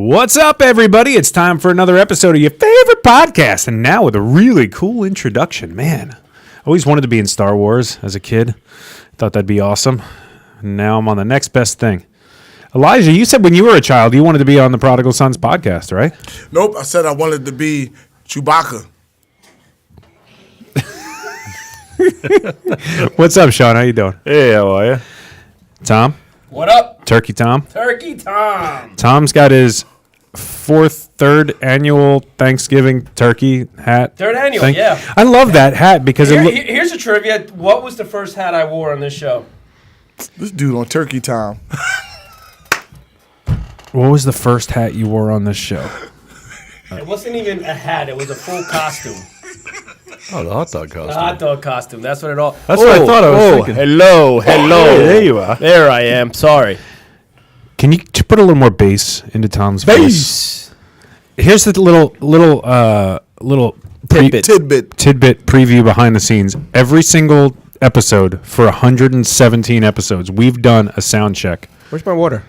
What's up, everybody? It's time for another episode of your favorite podcast, and now with a really cool introduction. Man, I always wanted to be in Star Wars as a kid. Thought that'd be awesome. Now I'm on the next best thing. Elijah, you said when you were a child you wanted to be on the Prodigal Sons podcast, right? Nope, I said I wanted to be Chewbacca. What's up, Sean? How you doing? Hey, how are you? Tom? What up? Turkey Tom? Turkey Tom. Tom's got his third annual Thanksgiving turkey hat. Third annual, yeah. I love that hat because Here's a trivia. What was the first hat I wore on this show? This dude on Turkey Time. What was the first hat you wore on this show? It wasn't even a hat. It was a full costume. Oh, the hot dog costume. The hot dog costume. That's what it all. That's what I thought I was thinking. Hello. Hey, there you are. There I am. Sorry. Can you put a little more bass into Tom's voice? Here's the little tidbit preview behind the scenes. Every single episode for 117 episodes, we've done a sound check. Where's my water?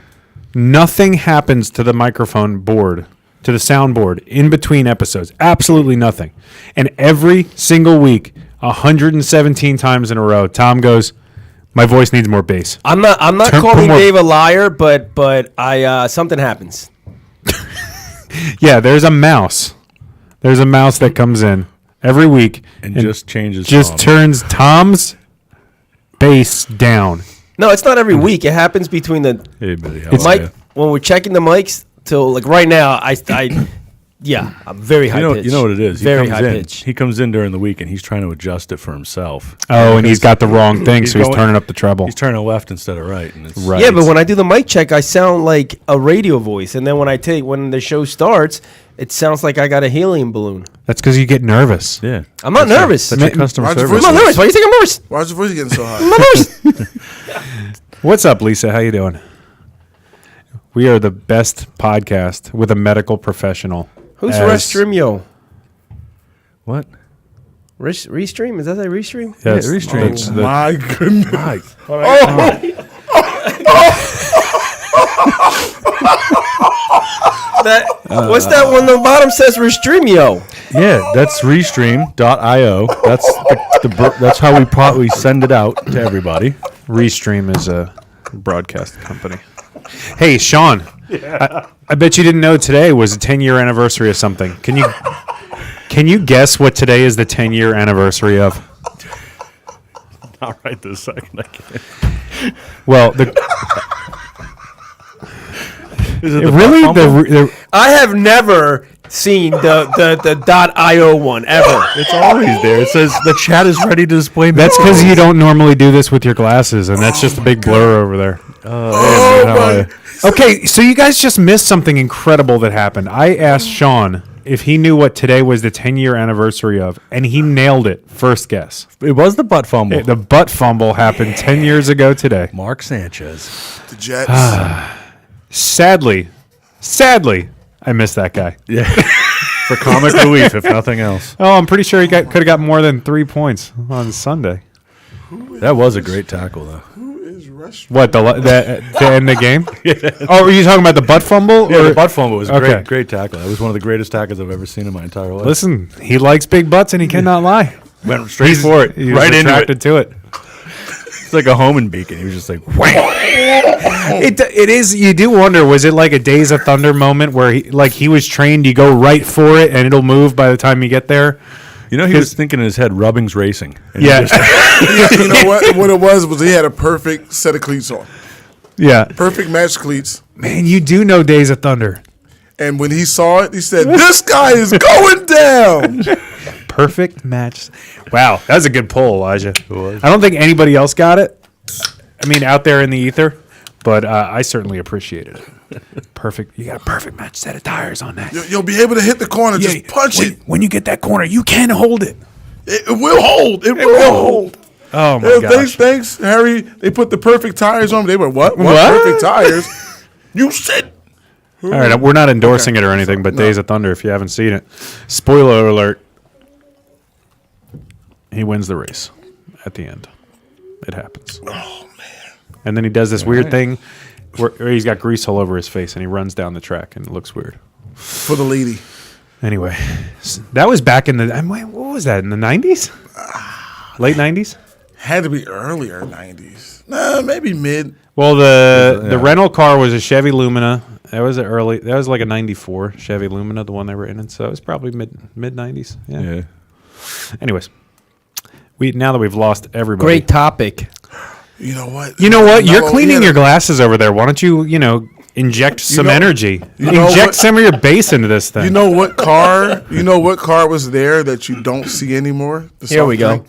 Nothing happens to the microphone board, to the soundboard in between episodes. Absolutely nothing. And every single week, 117 times in a row, Tom goes, "My voice needs more bass." I'm not calling Dave a liar, but I something happens. Yeah, there's a mouse. There's a mouse that comes in every week and just changes. Turns Tom's bass down. No, it's not every week. It happens between the mic when we're checking the mics till like right now. I'm very high pitch. You know what it is. Very high pitch. He comes in during the week and he's trying to adjust it for himself. Oh, and he's got the wrong thing, so he's turning up the treble. He's turning left instead of right. And it's right. Yeah, but when I do the mic check, I sound like a radio voice, and then when the show starts, it sounds like I got a helium balloon. That's because you get nervous. Yeah, I'm not nervous. That's your customer service. I'm not nervous. Why do you think I'm nervous? Why is your voice getting so high? I'm not nervous. What's up, Lisa? How you doing? We are the best podcast with a medical professional. Who's Restreamio? What? Restream? Is that a Restream? Yeah, Restream. Oh, my goodness. What's that one on the bottom says Restreamio? Yeah, that's Restream.io. That's how we send it out to everybody. Restream is a broadcast company. Hey, Sean, I bet you didn't know today was a 10-year anniversary of something. Can you guess what today is the 10-year anniversary of? Not right this second, I can't. Well, Is it I have never seen the .io one ever. It's always there. It says the chat is ready to display. That's because you don't normally do this with your glasses, and that's just a big blur over there. Okay, so you guys just missed something incredible that happened. I asked Sean if he knew what today was the 10-year anniversary of, and he nailed it. First guess. It was the butt fumble. The butt fumble happened 10 years ago today. Mark Sanchez. The Jets. Sadly, I missed that guy. Yeah. For comic relief, if nothing else. Oh, I'm pretty sure he could have got more than 3 points on Sunday. That was a great tackle, though. What, to end the game? Yeah. Oh, were you talking about the butt fumble? Yeah, the butt fumble was okay. Great tackle. That was one of the greatest tackles I've ever seen in my entire life. Listen, he likes big butts and he cannot lie. Went straight for it. He's right attracted to it. It's like a homing beacon. He was just like, wham. It is. You do wonder, was it like a Days of Thunder moment where he was trained, you go right for it and it'll move by the time you get there? You know, he was thinking in his head, Rubbing's racing. Yeah. You know what it was he had a perfect set of cleats on. Yeah. Perfect match cleats. Man, you do know Days of Thunder. And when he saw it, he said, "This guy is going down." Perfect match. Wow, that was a good pull, Elijah. It was. I don't think anybody else got it. I mean, out there in the ether, but I certainly appreciated it. Perfect. You got a perfect match set of tires on that. You'll be able to hit the corner. Yeah, just punch it. When you get that corner, you can hold it. It will hold. It will hold. Oh, my gosh. Thanks, Harry. They put the perfect tires on. They were, what? Perfect tires? You said. All right, we're not endorsing it or anything, but Days of Thunder, if you haven't seen it. Spoiler alert. He wins the race at the end. It happens. Oh, man. And then he does this weird thing where he's got grease all over his face and he runs down the track and it looks weird. For the lady. Anyway, that was back in the. What was that in the 90s? Late 90s? Had to be earlier 90s. Nah, maybe mid. Well, the rental car was a Chevy Lumina. That was like a 94 Chevy Lumina, the one they were in. So it was probably mid 90s. Yeah. Anyways, now that we've lost everybody. Great topic. You know what? You're cleaning your glasses over there. Why don't you, inject some energy? Inject some of your bass into this thing. You know what car? Was there that you don't see anymore? Here we go.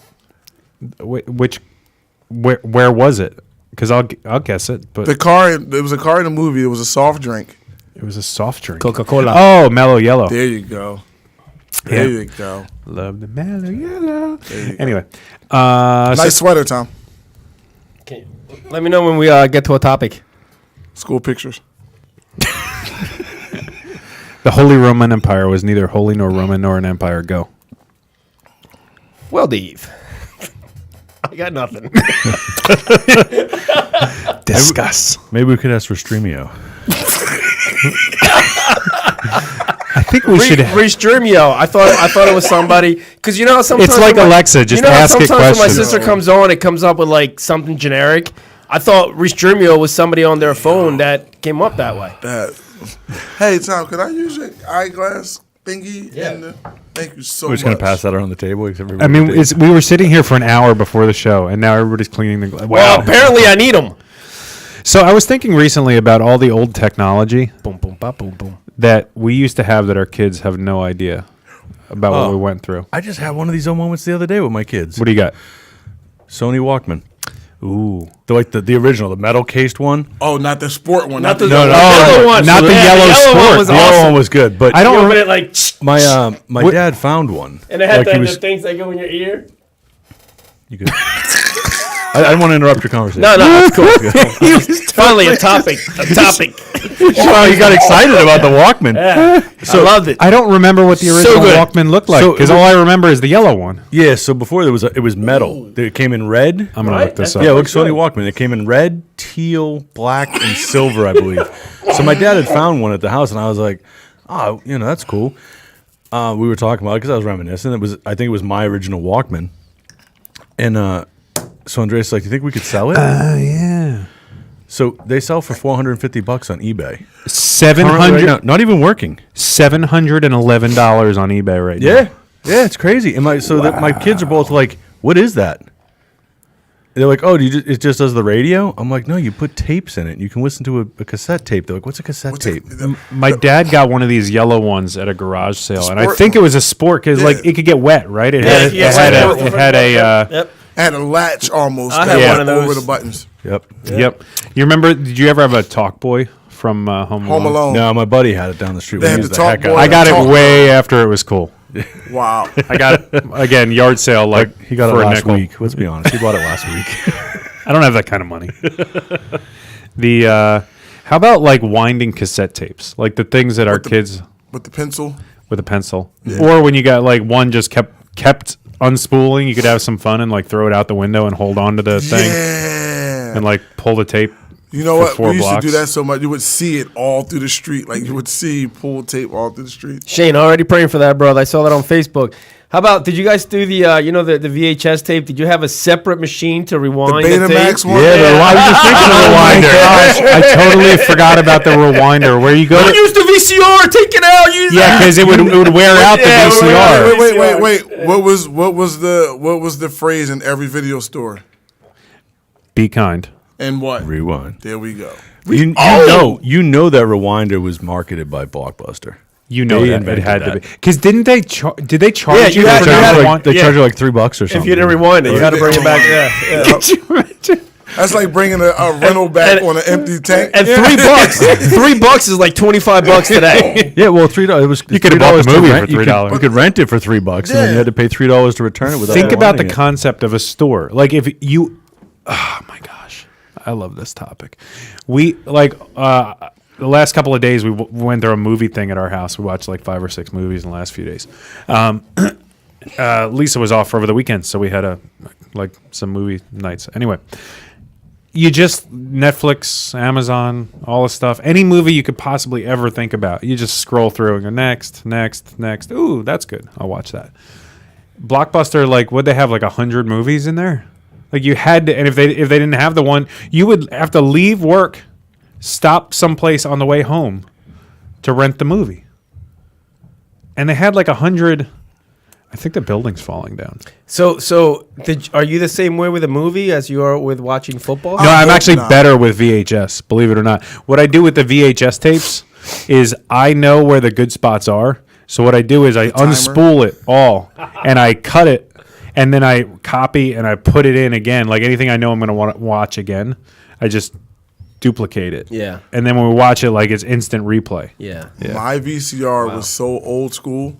Where was it? Because I'll guess it. But the car. There was a car in the movie. It was a soft drink. It was a soft drink. Coca-Cola. Oh, Mellow Yellow. There you go. There you go. Love the Mellow Yellow. Anyway, nice sweater, Tom. Okay. Let me know when we get to a topic. School pictures. The Holy Roman Empire was neither holy nor Roman nor an empire. Go. Well, Dave. I got nothing. Discuss. Maybe we could ask for Streamio. I think we should. Streamio. I thought it was somebody because sometimes it's like Alexa. Just ask it questions. Sometimes when my sister comes on, it comes up with like something generic. I thought Streamio was somebody on their phone that came up that way. Hey Tom, could I use your eyeglass thingy? Yeah. Thank you so much. We're just gonna pass that around the table. I mean, we were sitting here for an hour before the show, and now everybody's cleaning the glass. Wow. Well, apparently I need them. So I was thinking recently about all the old technology Boom, boom, ba, boom, boom. that we used to have that our kids have no idea about what we went through. I just had one of these moments the other day with my kids. What do you got? Sony Walkman. Ooh. The original, the metal cased one. Oh, not the sport one. Not the yellow one. Not the yellow sport. One was The yellow awesome. one was good, but I don't Open remember. it like, my dad found one. and it had Like, the things that go in your ear. You could. I didn't want to interrupt your conversation. No, that's cool. Finally, a topic. Well, you got excited about the Walkman. Yeah, I loved it. I don't remember what the original good. Walkman looked like So because it all was- I remember is the yellow one. Yeah, so before it was metal. It came in red. I'm gonna Right? look this That's up. Yeah, look, looks Sony good. Walkman. It came in red, teal, black, and silver, I believe. So my dad had found one at the house, and I was like, "Oh, that's cool." We were talking about it because I was reminiscing. I think it was my original Walkman, and so Andreas like, "Do you think we could sell it?" Yeah. So they sell for $450 on eBay. 700. Right now, not even working. $711 on eBay right now. Yeah, it's crazy. And my kids are both like, "What is that?" They're like, "Oh, it just does the radio?" I'm like, "No, you put tapes in it. You can listen to a cassette tape." They're like, "What's a cassette tape?" My dad got one of these yellow ones at a garage sale, and I Sport think it was a sport because like it could get wet, right? It had Yep. Had a latch almost. I that had went one of those. over the buttons. Yep. Yep. You remember? Did you ever have a Talk Boy from Home Home Alone. No, my buddy had it down the street. They We had used the the heck Talk out Boy. of I it. got Talk it way after it was cool. Wow. I got it again yard sale like He got it for a last nickel. week. Let's be honest. He bought it last week. I don't have that kind of money. How about like winding cassette tapes, like the things that our kids With the pencil. with a pencil, or when you got like one just kept unspooling, you could have some fun and like throw it out the window and hold on to the thing Yeah. and like pull the tape. You know for what? 4 We used blocks. to do that so much. You would see it all through the street. Like you would see pull tape all through the street. Shane, already praying for that, brother. I saw that on Facebook. How about, did you guys do the VHS tape? Did you have a separate machine to rewind the tape? Betamax one. I was just thinking of the rewinder. Gosh, I totally forgot about the rewinder where you go to. Use the VCR, take it out. Use Yeah, because it would wear out the Yeah, VCR. Wait. What was the phrase in every video store? Be kind. And what? Rewind. There we go. You know that rewinder was marketed by Blockbuster. You know They that it invented had to that. be because did they charge Yeah, you? you had- for you had- rewind? They Yeah. charge you like $3 or something. If you didn't rewind it, you had to bring it back. Yeah. Could you imagine? That's like bringing a rental back and- on an empty tank. And $3, $3 is like $25 today. Yeah, well, $3. It was You could have bought the $3 movie to for rent. You $3. could rent it for $3, and then you had to pay $3 to return it. Without Think about the rewinding it. concept of a store. Like if you, oh my gosh, I love this topic. We like the last couple of days we went through a movie thing at our house. We watched like 5 or 6 movies in the last few days. Lisa was off over the weekend, so we had like some movie nights. Anyway, you just Netflix, Amazon, all the stuff. Any movie you could possibly ever think about, you just scroll through and go next. Ooh, that's good. I'll watch that. Blockbuster, like, would they have like 100 movies in there? Like you had to, and if they didn't have the one, you would have to leave work, stop someplace on the way home, to rent the movie. And they had like 100. I think the building's falling down. So are you the same way with a movie as you are with watching football? No, I'm actually better with VHS, believe it or not. What I do with the VHS tapes is I know where the good spots are. So what I do is I unspool it all and I cut it and then I copy and I put it in again. Like anything I know I'm going to want to watch again, I just duplicate it. Yeah. And then when we watch it, like it's instant replay. Yeah. My VCR was so old school.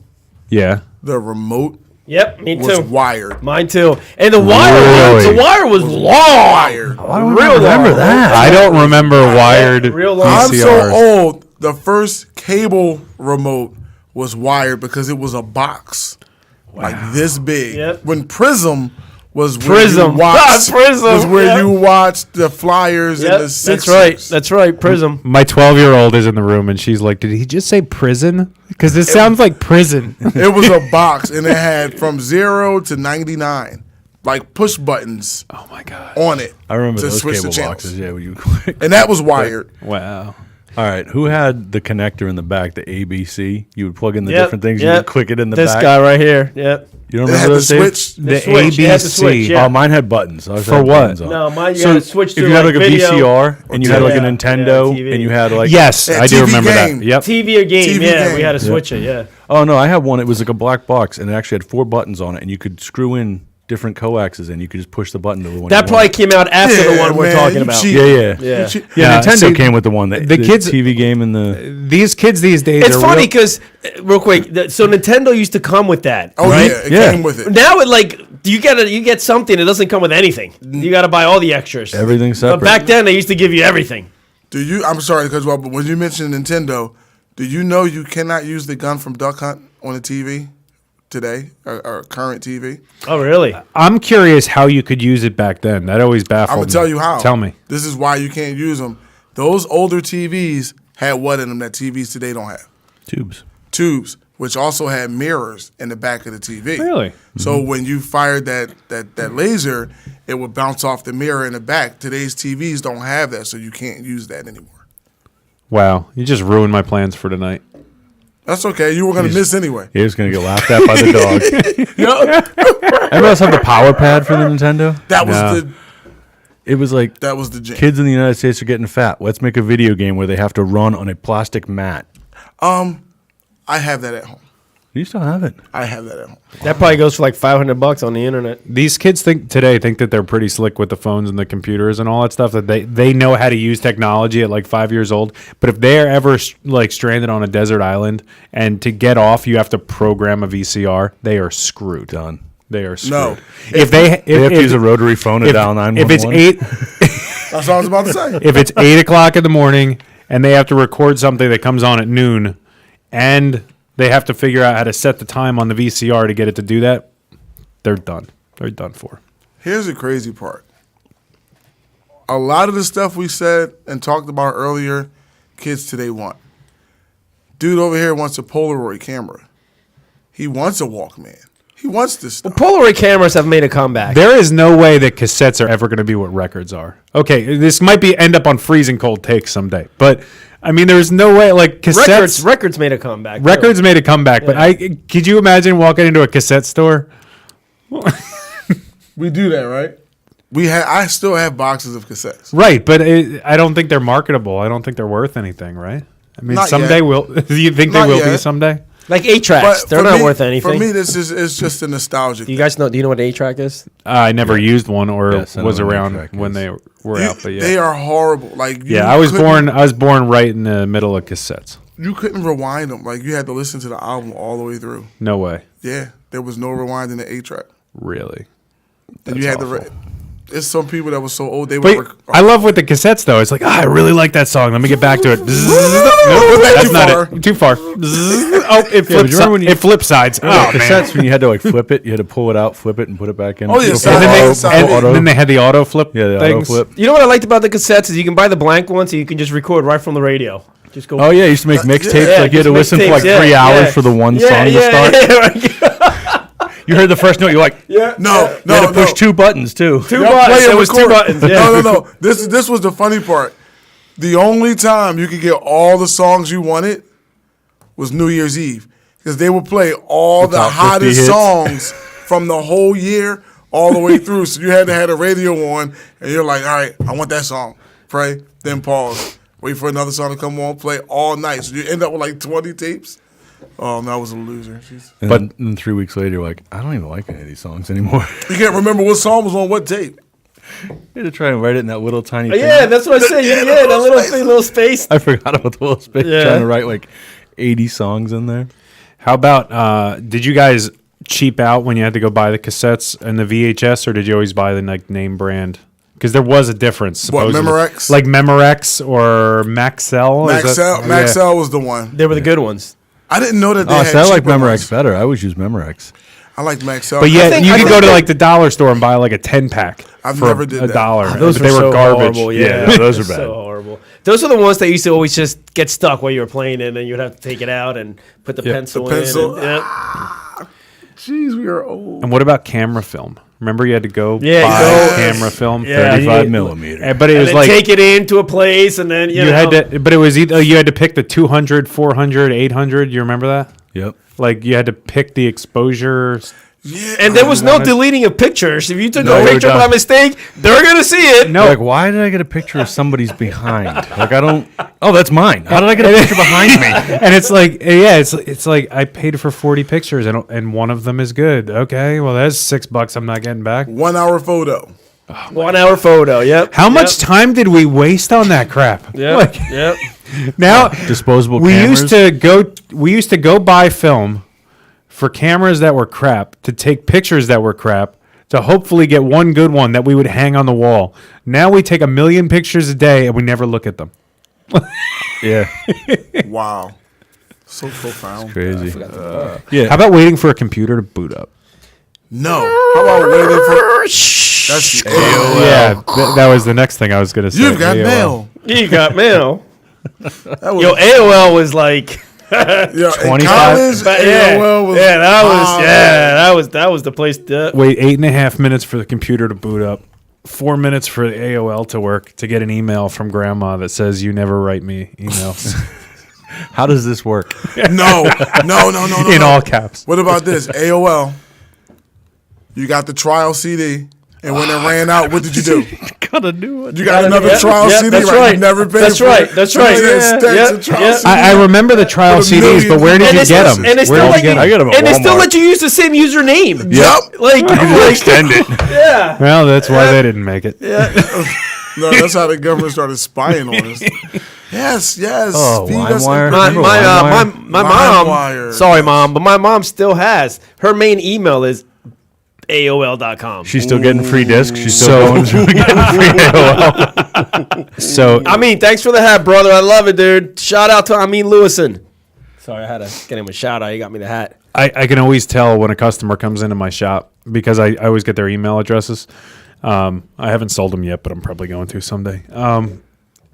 Yeah. The remote Yep, me was too. wired. Mine too. And the wire was long. Wired. I don't remember that. I don't remember wired real long. I'm VCRs. so old. The first cable remote was wired because it was a box like this big. Yep. When Prism was Prism. was where you watched the Flyers and the Sixers. That's right. Prism. My 12-year-old is in the room and she's like, did he just say prison? Because this sounds like prison. It was a box and it had from 0 to 99, like push buttons. Oh my God. On it. I remember to those switch the cable channels. boxes. Yeah, where you click. And that was wired. Wow. All right, who had the connector in the back, the ABC? You would plug in the Yep, different things. You yep. would click it in the This back. guy right here. Yep. You don't It had remember the those Dave? switch. The switch. You had the ABC. switch, yeah. Oh, mine had buttons. I was For had what? buttons on. No, mine you So had to switch if to you had like like a video. VCR and you had like Yeah. a Nintendo TV. and you had like Yes, Yeah, I do TV remember game. that. Yep. TV or game, TV yeah. game. We had to switch it, yeah. Oh no, I had one. It was like a black box, and it actually had 4 buttons on it, and you could screw in different coaxes, and you could just push the button to the one. That you probably wanted. came out after the Yeah, one we're man, talking you about. cheat. Yeah. Yeah. Yeah, Yeah, Nintendo see, came with the one. The kids- TV game and the. These kids these days It's are funny real- because, real quick, so Nintendo used to come with that. Oh right? yeah, it Yeah. came with it. Now it like you get something. It doesn't come with anything. You got to buy all the extras. Everything's separate. But back then they used to give you everything. I'm sorry because but when you mentioned Nintendo, do you know you cannot use the gun from Duck Hunt on the TV today or current TV? Oh really? I'm curious how you could use it back then. That always baffled I'm me. gonna tell you how. Tell me. This is why you can't use them. Those older TVs had what in them that TVs today don't have? Tubes. Tubes, which also had mirrors in the back of the TV. Really? So when you fired that laser, it would bounce off the mirror in the back. Today's TVs don't have that, so you can't use that anymore. Wow. You just ruined my plans for tonight. That's okay. You were gonna miss anyway. He was gonna get laughed at by the dog. Everybody else have the power pad for the Nintendo? That was No. It was like the jam. kids in the United States are getting fat. Let's make a video game where they have to run on a plastic mat. I have that at home. You still have it. I have that at home. That probably goes for like $500 on the internet. These kids think that they're pretty slick with the phones and the computers and all that stuff, that they know how to use technology at like 5 years old. But if they're ever like stranded on a desert island and to get off you have to program a VCR, they are screwed. Done. They are screwed. No. If They have to use a rotary phone to dial 911. if it's 8 That's what I was about to say. if it's 8 o'clock in the morning and they have to record something that comes on at noon, and they have to figure out how to set the time on the VCR to get it to do that, they're done. They're done for. Here's the crazy part. A lot of the stuff we said and talked about earlier, kids today want. Dude over here wants a Polaroid camera. He wants a Walkman. He wants this stuff. Polaroid cameras have made a comeback. There is no way that cassettes are ever going to be what records are. Okay, this might end up on freezing cold takes someday, but I mean, there's no way like cassettes. Records made a comeback. too. Records made a comeback, but could you imagine walking into a cassette store? We do that, right? I still have boxes of cassettes. Right, but I don't think they're marketable. I don't think they're worth anything, right? I mean, Not someday yet. will. Do you think Not they will be yet. someday? Like 8-tracks. They're for not me- worth anything. For me, this is just a nostalgia. do you guys know? Do you know what an 8-track is? I never used one or Yes, I know was what an around 8-track when is. they were out. But yeah, They are horrible. Like yeah. I was born right in the middle of cassettes. You couldn't rewind them. Like you had to listen to the album all the way through. No way, Yeah, there was no rewind in the 8-track. really. And you had to. It's some people that were so old they But were. I love with the cassettes though. It's like, I really like that song. Let me get back to it. Nope, that's that's not it. Too far. Oh, it flips. remember when you- It flip sides. Oh man. Cassettes when you had to like flip it, you had to pull it out, flip it, and put it back in. Oh, yeah, Little side And then, by they, side. and then they had the auto flip. Yeah, the things. auto flip. You know what I liked about the cassettes is you can buy the blank ones and you can just record right from the radio. Just go. Oh yeah, you used to make mixtapes. Yeah, Like you had to just listen for like mixtapes, 3 hours yeah. for the one Yeah, song to yeah, start. yeah. You heard the first note, you're like, Yeah. No, you had no, to push no. 2 buttons too. Two Y'all buttons. play and It was 2 record. buttons. Yeah. No. This was the funny part. The only time you could get all the songs you wanted was New Year's Eve because they would play all the top 50 hottest hits. songs from the whole year all the way through. So you had to have the radio on, and you're like, all right, I want that song. Pray, then pause. Wait for another song to come on, play all night. So you end up with like 20 tapes. Oh, no, I was a loser. Jeez. But then 3 weeks later, you're like, I don't even like any of these songs anymore. You can't remember what song was on what tape. You had to try and write it in that little tiny thing. Yeah, that's what I said. Yeah, that little thing, little space. I forgot about the little space Yeah. trying to write like 80 songs in there. How about? Did you guys cheap out when you had to go buy the cassettes and the VHS, or did you always buy the like name brand? Because there was a difference. What, supposedly. Memorex? Like Memorex or Maxell? Is that- Maxell was the one. They were the good ones. I didn't know that they Oh, had so I like cheaper Memorex ones. better. I always use Memorex. I like Maxell. But yeah, think- you I could think go to they- like the dollar store and buy like a 10-pack I've for never did a that. dollar. Those but they were were so garbage. horrible, Yeah, yeah. those are bad. So horrible. Those are the ones that used to always just get stuck while you were playing it, and then you'd have to take it out and put the pencil The pencil. in. And, yeah. Jeez, we are old. And what about camera film? Remember you had to go Yeah, buy go- camera film? Yeah, 35 you- millimeter. But it And was then like take it into a place, and then you know, had to, but it was either you had to pick the 200, 400, 800. You remember that? Yep. Like you had to pick the exposure. Yeah, And there was no wanted- deleting of pictures. If you took No, a they were picture done. by mistake, they're gonna see it. No, Like, why did I get a picture of somebody's behind? Like, I don't. Oh, that's mine. How did I get a picture behind me? and it's like it's like I paid for 40 pictures and one of them is good. Okay, well that's $6 I'm not getting back. 1 hour photo. 1 hour photo. Yep. How much time did we waste on that crap? Yep. Like, Yep. now Disposable we cameras. used to go buy film for cameras that were crap, to take pictures that were crap, to hopefully get one good one that we would hang on the wall. Now we take 1 million pictures a day and we never look at them. Yeah. Wow. So profound. Crazy. Yeah. How about waiting for a computer to boot up? No. How about waiting for... That's the AOL. Yeah, that was the next thing I was going to say. You've got AOL. mail. You got mail. That was, Yo, AOL was like. yeah, in 25? college, But yeah, AOL was... that was the place. Wait 8.5 minutes for the computer to boot up. 4 minutes for the AOL to work to get an email from grandma that says you never write me emails How does this work? No. in all caps. What about this? AOL. You got the trial CD, and when it ran out, what did you do? Got a new one. You got another Yep, trial yep, CD, that's right? right. You never paid That's for right, it. that's Somebody right. said Yeah, stacks yeah, of trial yeah. CD. I remember the trial Put a CDs, million- but where did And you they get still- them? and they still let you, I got 'em at and they still Walmart. let you use the same username. Yep. Like, Extend it. yeah. Well, that's why they didn't make it. No, that's how the government started spying on us. Yes. Oh, Feed us LimeWire? My Remember my mom. LimeWire. Sorry, mom, but my mom still has her main email is AOL.com. She's still getting free discs. She's still So- going through getting free AOL. So I mean, thanks for the hat, brother. I love it, dude. Shout out to Amin Lewison. Sorry, I had to get him a shout out. He got me the hat. I can always tell when a customer comes into my shop because I always get their email addresses. I haven't sold them yet, but I'm probably going to someday.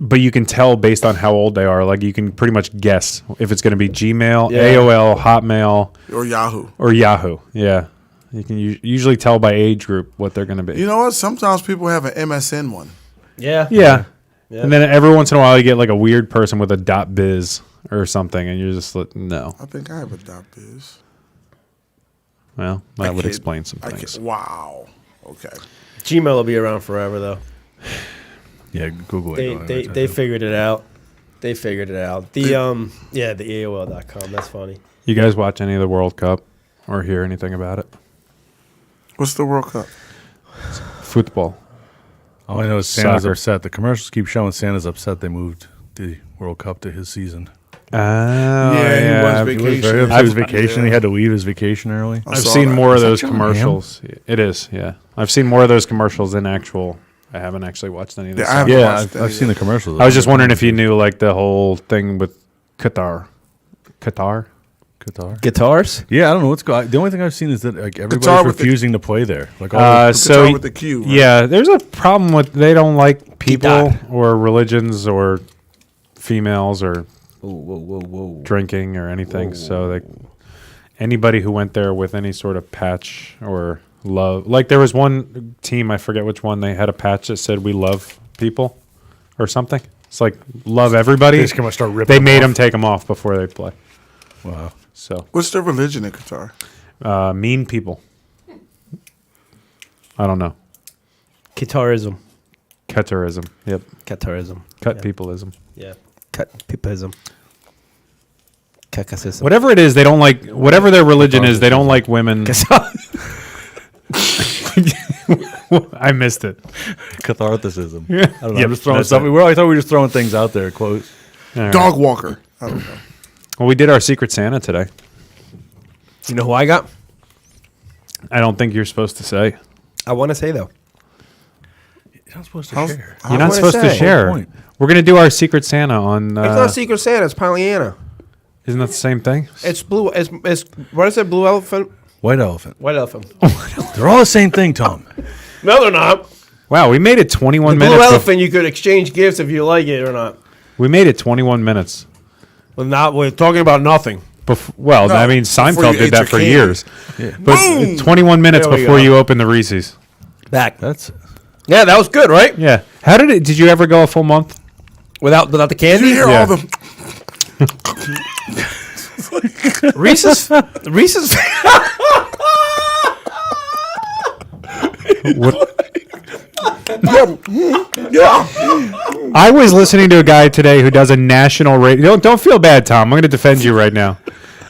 But you can tell based on how old they are. Like you can pretty much guess if it's going to be Gmail, Yeah. AOL, Hotmail, Or Yahoo. or Yahoo. Yeah. You can usually tell by age group what they're going to be. You know what? Sometimes people have an MSN one. Yeah. Yeah. And then every once in a while you get like a weird person with a .biz or something, and you're just like, no. I think I have a .biz. Well, that would kid. explain some things. Wow. Okay. Gmail will be around forever, though. Yeah, Google it. They figured it out. They figured it out. The the AOL.com. That's funny. You guys watch any of the World Cup or hear anything about it? What's the World Cup? Football. All I know is Santa's Soccer. upset. The commercials keep showing Santa's upset they moved the World Cup to his season. Yeah, he was vacationing. He was vacation. He had to leave his vacation early. I've seen more of those John commercials. It is, yeah. I've seen more of those commercials than actual. I haven't actually watched any of this. I've seen the commercials. I was just wondering if you knew like the whole thing with Qatar. Guitars? Yeah, I don't know what's going. The only thing I've seen is that like everybody's Guitar with refusing to play there. Like all Guitar with the cue. Right? Yeah, there's a problem with they don't like people or religions or females or drinking or anything. So like anybody who went there with any sort of patch or love, like there was one team, I forget which one, they had a patch that said "We love people" or something. It's like love everybody. They just come and start ripping. They made them take them off before they play. Wow. So what's the religion in Qatar? Mean people. I don't know. Qatarism. Yep. Qatarism. Peopleism. Yeah. Cut peopleism. Kakasism. Whatever it is, they don't like. Whatever their religion is, they don't like women. I missed it. Catharticism. Yeah. I don't know. I'm just throwing stuff. I thought we were just throwing things out there. Quotes. Right. Dog walker. I don't know. Well, we did our Secret Santa today. You know who I got? I don't think you're supposed to say. I want to say, though. You're not supposed to share. You're not supposed to share. We're going to do our Secret Santa on... it's not Secret Santa. It's Pollyanna. Isn't that the same thing? It's blue. It's what is it? Blue elephant? White elephant. White elephant. They're all the same thing, Tom. No, they're not. Wow, we made it 21 minutes. Blue elephant, you could exchange gifts if you like it or not. We made it 21 minutes. Well, we're talking about nothing. I mean, Seinfeld did that for years. Yeah. But 21 minutes There we before go. you open the Reese's. Back. Yeah, that was good, right? Yeah. How did it? Did you ever go a full month? Without the Did candy? you hear Yeah. all the? Reese's? Reese's? I was listening to a guy today who does a national radio. Don't feel bad, Tom. I'm going to defend you right now.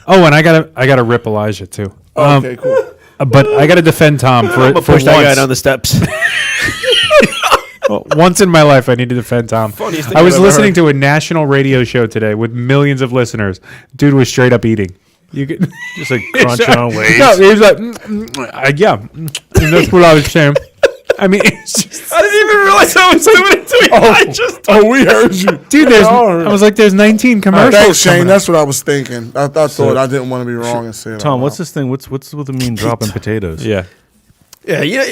Oh, and I gotta rip Elijah too. Okay, cool. But I gotta defend Tom for Push that guy once. down the steps. Well, once in my life, I need to defend Tom. Funniest thing I was I've ever listening heard. to a national radio show today with millions of listeners. Dude was straight up eating. You could Just like crunching on waves. No, he was like, and that's what I was saying. I mean, it's just, I didn't even realize I was doing it to him. We heard you, dude. I was like, there's 19 commercials. Thanks, Shane. coming That's what I was thinking. I thought I didn't want to be wrong and say it. Tom, out what's loud. this thing? What's with the mean dropping potatoes? Yeah. Yeah,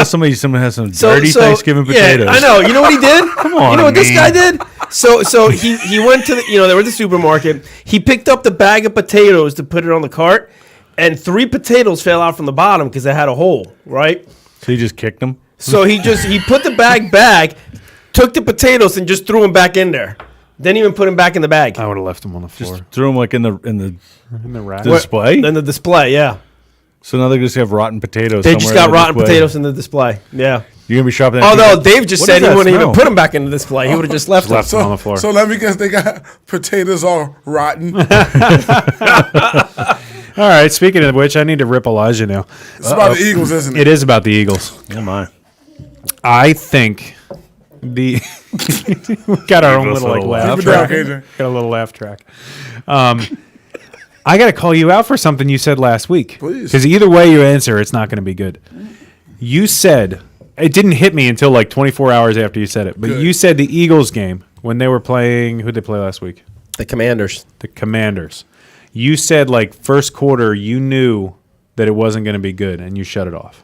Somebody has some dirty Thanksgiving potatoes. Yeah, I know. You know what he did? Come on, You know what this man. guy did? So he went to they were at the supermarket. He picked up the bag of potatoes to put it on the cart, and 3 potatoes fell out from the bottom because they had a hole, right? So you just kicked them? So he put the bag back, took the potatoes and just threw them back in there. Didn't even put them back in the bag. I would have left him on the floor. Just threw them like in the in the rack. display? In the display, yeah. So now they just have rotten potatoes. They just somewhere got in the rotten display. potatoes in the display. Yeah. You're gonna be shopping. Although Dave just What said does he that wouldn't even smell? put them back in the display. He would have just left them. left them on the floor. So let me guess, they got potatoes all rotten. All right. Speaking of which, I need to rip Elijah now. It's about the Eagles, isn't it? It is about the Eagles. Oh my! I think we got our own Eagles little like little laugh Keep it down, track. KJ. Got a little laugh track. I got to call you out for something you said last week. Please. Because either way you answer, it's not going to be good. You said, it didn't hit me until like 24 hours after you said it, but Good. you said the Eagles game when they were playing, who'd they play last week? The Commanders. The Commanders. You said like first quarter you knew that it wasn't going to be good and you shut it off.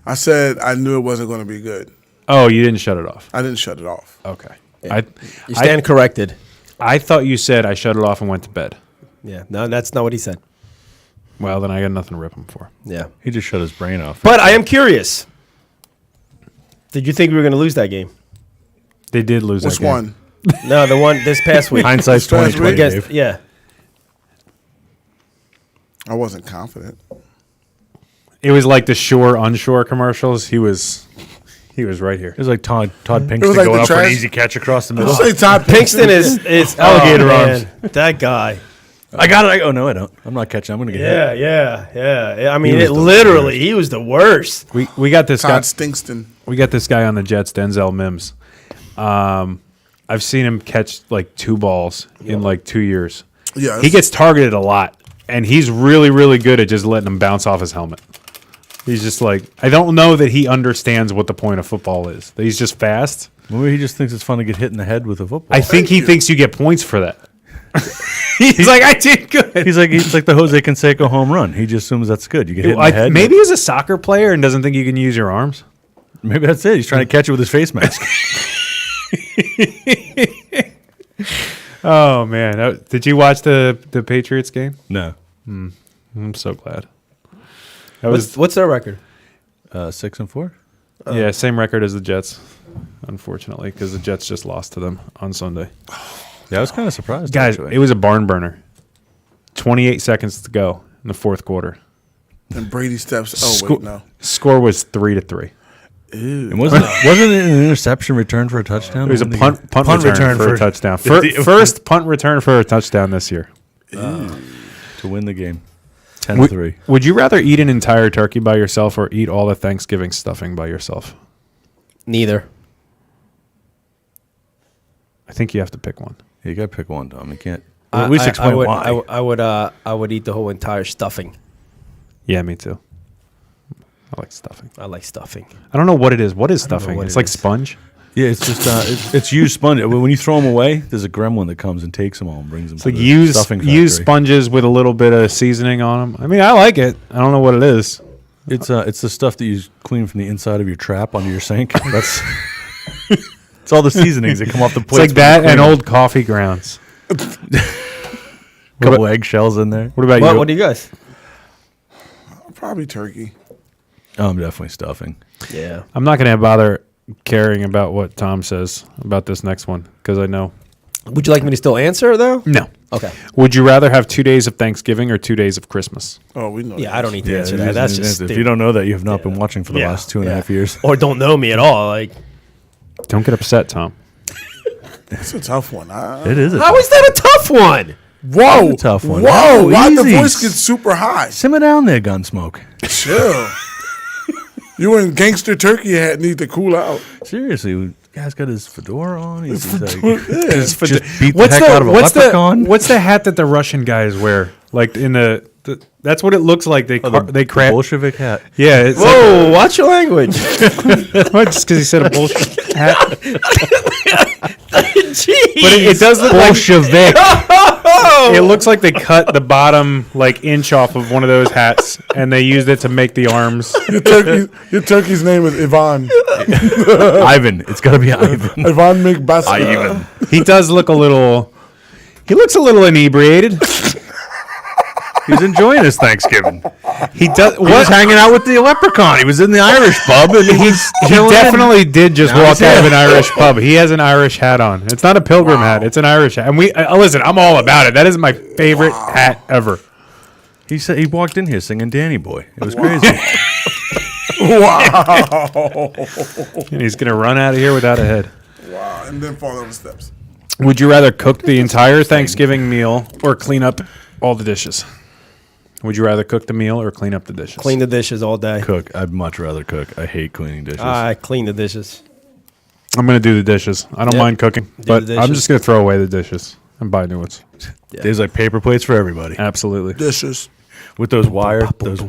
I said I knew it wasn't going to be good. Oh, you didn't shut it off. I didn't shut it off. Okay. You stand corrected. I thought you said I shut it off and went to bed. Yeah. No, that's not what he said. Well, then I got nothing to rip him for. Yeah. He just shut his brain off. But I am curious. Did you think we were going to lose that game? They did lose Which that game. one? No, the one this past week. Hindsight's This past 2020. week? Against, Dave. yeah. I wasn't confident. It was like the Shore Unshore commercials. He was right here. It was like Todd Pinkston was like going the up for an trash- easy catch across the middle. Say Todd Pinkston is Alligator arms. That guy. I got it. Oh no, I don't. I'm not catching. I'm gonna get hit. Yeah. I mean, was it the literally, he was the worst. We got this guy. Todd Stinkston. We got this guy on the Jets, Denzel Mims. I've seen him catch like 2 balls in like 2 years. Yeah, He gets targeted a lot, and he's really, really good at just letting them bounce off his helmet. He's just like, I don't know that he understands what the point of football is. That he's just fast. Maybe he just thinks it's fun to get hit in the head with a football. I think he thinks you get points for that. He's like, I did good. He's like the Jose Canseco home run. He just assumes that's good. You get hit in the head. Maybe he's a soccer player and doesn't think you can use your arms. Maybe that's it. He's trying to catch it with his face mask. Oh man, did you watch the Patriots game? No. I'm so glad. What's their record? 6-4. Yeah, same record as the Jets, unfortunately, because the Jets just lost to them on Sunday. Yeah, I was kind of surprised. Guys, actually. it was a barn burner. 28 seconds to go in the fourth quarter. And Brady steps. Oh wait, no. Score was 3-3. And wasn't it an interception return for a touchdown? It was a punt return for a touchdown. First punt return for a touchdown this year. To win the game. 10-3. Would you rather eat an entire turkey by yourself or eat all the Thanksgiving stuffing by yourself? Neither. I think you have to pick one. You got to pick one, Tom. You can't. Well, at least explain why. I would eat the whole entire stuffing. Yeah, me too. I like stuffing. I like stuffing. I don't know what it is. What is stuffing? what It's it like is. sponge. Yeah, it's just it's used sponge. When you throw them away, there's a gremlin that comes and takes them all and brings them. It's to like the used stuffing used factory. sponges with a little bit of seasoning on them. I mean, I like it. I don't know what it is. It's the stuff that you clean from the inside of your trap onto your sink. That's it's all the seasonings that come off the It's plate. like that and old coffee grounds. couple eggshells in there. What about you? What do you guys? Probably turkey. Oh, I'm definitely stuffing. Yeah. I'm not going to bother caring about what Tom says about this next one because I know. Would you like me to still answer though? No. Okay. Would you rather have 2 days of Thanksgiving or 2 days of Christmas? Oh, we know. Yeah, that. I don't need to answer it that. is- That's it just is. stupid. If you don't know that, you have not been watching for the last 2.5 years. or don't know me at all. Like, Don't get upset, Tom. It's a tough one. It is. how is that a tough one? Whoa, That's a tough one. Whoa, No, why the easy. voice gets super high? Simmer down there, Gunsmoke. Chill. You in gangster turkey hat need to cool out. Seriously, the guy's got his fedora on. He's like, Yeah. just beat the heck out of a leprechaun. What's the hat that the Russian guys wear? Like in the that's what it looks like. They the crack. Bolshevik hat. Yeah. It's Whoa, watch your language. Like, just because he said a bullshit hat. Jeez. But it does look like Bolshevik. it looks like they cut the bottom like inch off of one of those hats and they used it to make the arms. Your turkey's name is Ivan. Ivan. It's got to be Ivan. Ivan McBassa. Ivan. He does look a little. He looks a little inebriated. He's enjoying his Thanksgiving. He does. He was hanging out with the leprechaun. He was in the Irish pub, and He definitely did just Now walk he's out of here. an Irish pub. He has an Irish hat on. It's not a pilgrim hat. It's an Irish hat. And we listen. I'm all about it. That is my favorite hat ever. He said he walked in here singing "Danny Boy." It was crazy. Wow. And he's gonna run out of here without a head. Wow. And then fall down the steps. Would you rather cook the entire Thanksgiving meal or clean up all the dishes? Would you rather cook the meal or clean up the dishes? Clean the dishes all day. Cook. I'd much rather cook. I hate cleaning dishes. I clean the dishes. I'm gonna do the dishes. I don't Yep. mind cooking, but the I'm dishes. just gonna throw away the dishes and buy new ones. There's like paper plates for everybody Absolutely. Dishes. with those wire, those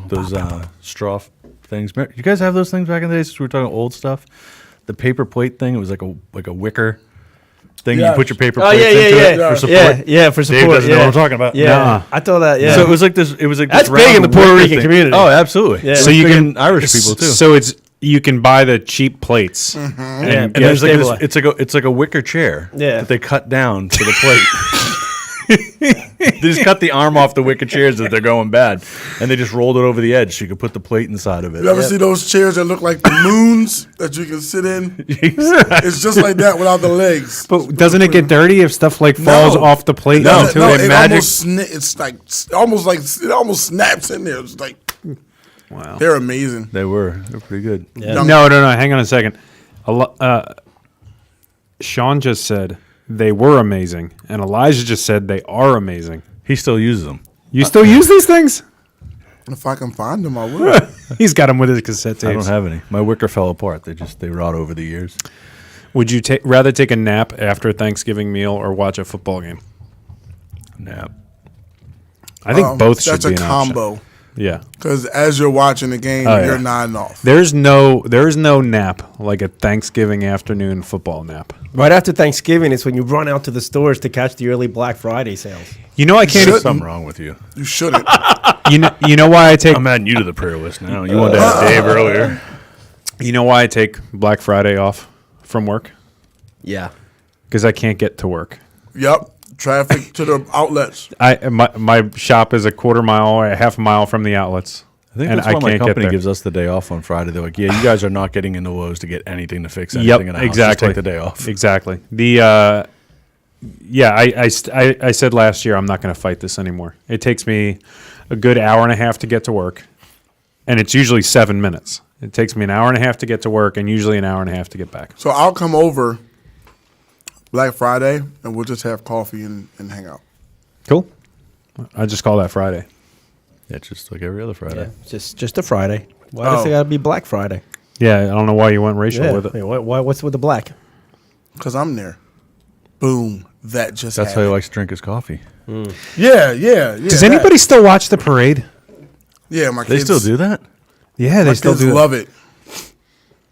straw things. You guys have those things back in the day? Since we were talking old stuff, the paper plate thing. It was like a wicker thing. Yeah. You put your paper Oh plates into it yeah. for support. Yeah, for support. Dave doesn't know what I'm talking about. Yeah, Nuh-uh. I thought that. Yeah, So it was like this. It was like That's this big in the round Puerto wicker Rican thing. community. Oh, absolutely. Yeah. So So you big can in Irish people too. So you can buy the cheap plates. yeah, and there's like stabilize. it's like a wicker chair Yeah. that they cut down to the plate. They just cut the arm off the wicker chairs as they're going bad, and they just rolled it over the edge so you could put the plate inside of it. You ever see those chairs that look like the moons that you can sit in? It's just like that without the legs. But doesn't it get dirty if stuff like falls No. off the plate No. into No, it? it magic- it's like it almost snaps in there. It's like Wow. they're amazing. They're pretty good. Yeah. No. Hang on a second. Sean just said they were amazing, and Elijah just said they are amazing. He still uses them. You still use these things? If I can find them, I will. He's got them with his cassette I tapes. don't have any. My wicker fell apart. They rot over the years. Would you rather take a nap after a Thanksgiving meal or watch a football game? Nap. I think both should That's be a an combo. option. Yeah. Because as you're watching the game, Oh, you're yeah. nodding off. There's no nap like a Thanksgiving afternoon football nap. Right after Thanksgiving, it's when you run out to the stores to catch the early Black Friday sales. You know I can't. Should- Something wrong with you. You shouldn't. You know why I take. I'm adding you to the prayer list now. You wanted to add Dave earlier. You know why I take Black Friday off from work? Yeah. Because I can't get to work. Yep. Traffic to the outlets. My shop is a quarter mile or a half a mile from the outlets. I think and that's why my can't get company there. gives us the day off on Friday. They're like, yeah, you guys are not getting into Lowe's to get anything to fix anything Yep, in the house. exactly. Just take the day off. Exactly. The I said last year I'm not going to fight this anymore. It takes me a good hour and a half to get to work, and it's usually 7 minutes. It takes me an hour and a half to get to work, and usually an hour and a half to get back. So I'll come over Black Friday and we'll just have coffee and hang out. Cool. I just call that Friday. Yeah, it's just like every other Friday. Yeah. Just a Friday. Why does it got to be Black Friday? Yeah, I don't know why you went racial with it. Wait, what's with the black? Because I'm there. Boom. That just That's how he happened. likes to drink his coffee. Yeah. Does anybody still watch the parade? Yeah, my They kids. still do that? Yeah, they My still kids do. love it.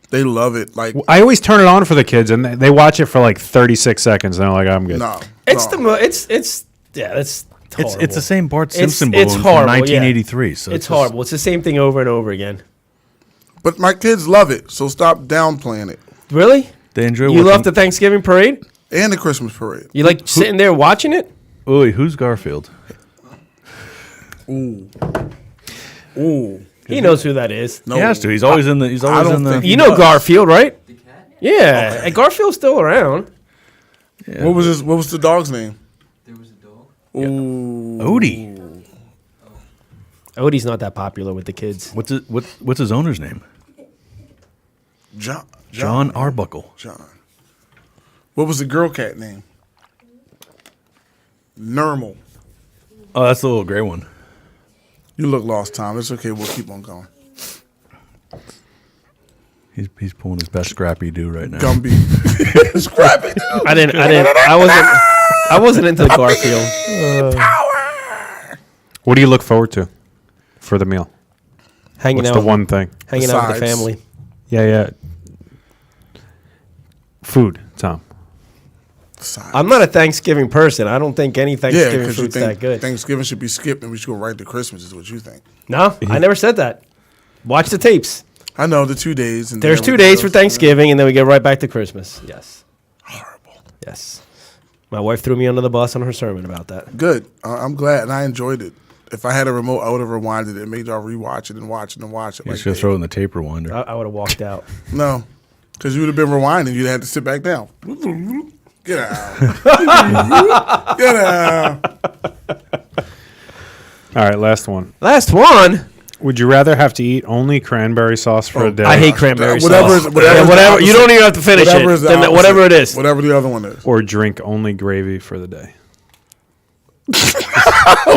They love it. Like, I always turn it on for the kids, and they watch it for like 36 seconds, and they're like, "I'm good." no. It's no. it's that's horrible. It's the same Bart It's- Simpson it's balloon horrible, from yeah. 1983. So It's just- horrible. It's the same thing over and over again. But my kids love it, so stop downplaying it. Really? They enjoy You watching. love the Thanksgiving parade? And the Christmas parade. You like sitting there watching it? Ooh, who's Garfield? Ooh. He knows who that is. No. He has to. He's always in the. He's always don't in the. think You know does. Garfield, right? The cat? Yeah, and Garfield's still around. What was the dog's name? There was a dog. Ooh. Odie. Odie's not that popular with the kids. What's his owner's name? John Arbuckle. John. What was the girl cat name? Normal. Oh, that's the little gray one. You look lost, Tom. It's okay. We'll keep on going. He's pulling his best scrappy do right now. Gumby. Scrap it. I wasn't into Garfield. What do you look forward to for the meal? Hanging What's out, the one thing? hanging out with the Besides- family. Yeah. Food, Tom. I'm not a Thanksgiving person. I don't think any Yeah, Thanksgiving because you food's that think good. Thanksgiving should be skipped and we should go right to Christmas is what you think. No, I never said that. Watch the tapes. I know the 2 days. And There's then 2 everything days for else. Thanksgiving, and then we get right back to Christmas. Yes. Horrible. Yes. My wife threw me under the bus on her sermon about that. Good. I'm glad, and I enjoyed it. If I had a remote, I would have rewinded it and made y'all rewatch it and watch it and watch it. He's Like gonna that. throw it in the tape rewinder. I would have walked out. No, because you would have been rewinding. You'd have to sit back down. Get out. Get out. All right, last one. Last one. Would you rather have to eat only cranberry sauce for a day? I hate cranberry Whatever sauce. is- whatever is the whatever. You opposite. don't even have to finish Whatever it. is the Then opposite. whatever it is. Whatever the other one is. Or drink only gravy for the day.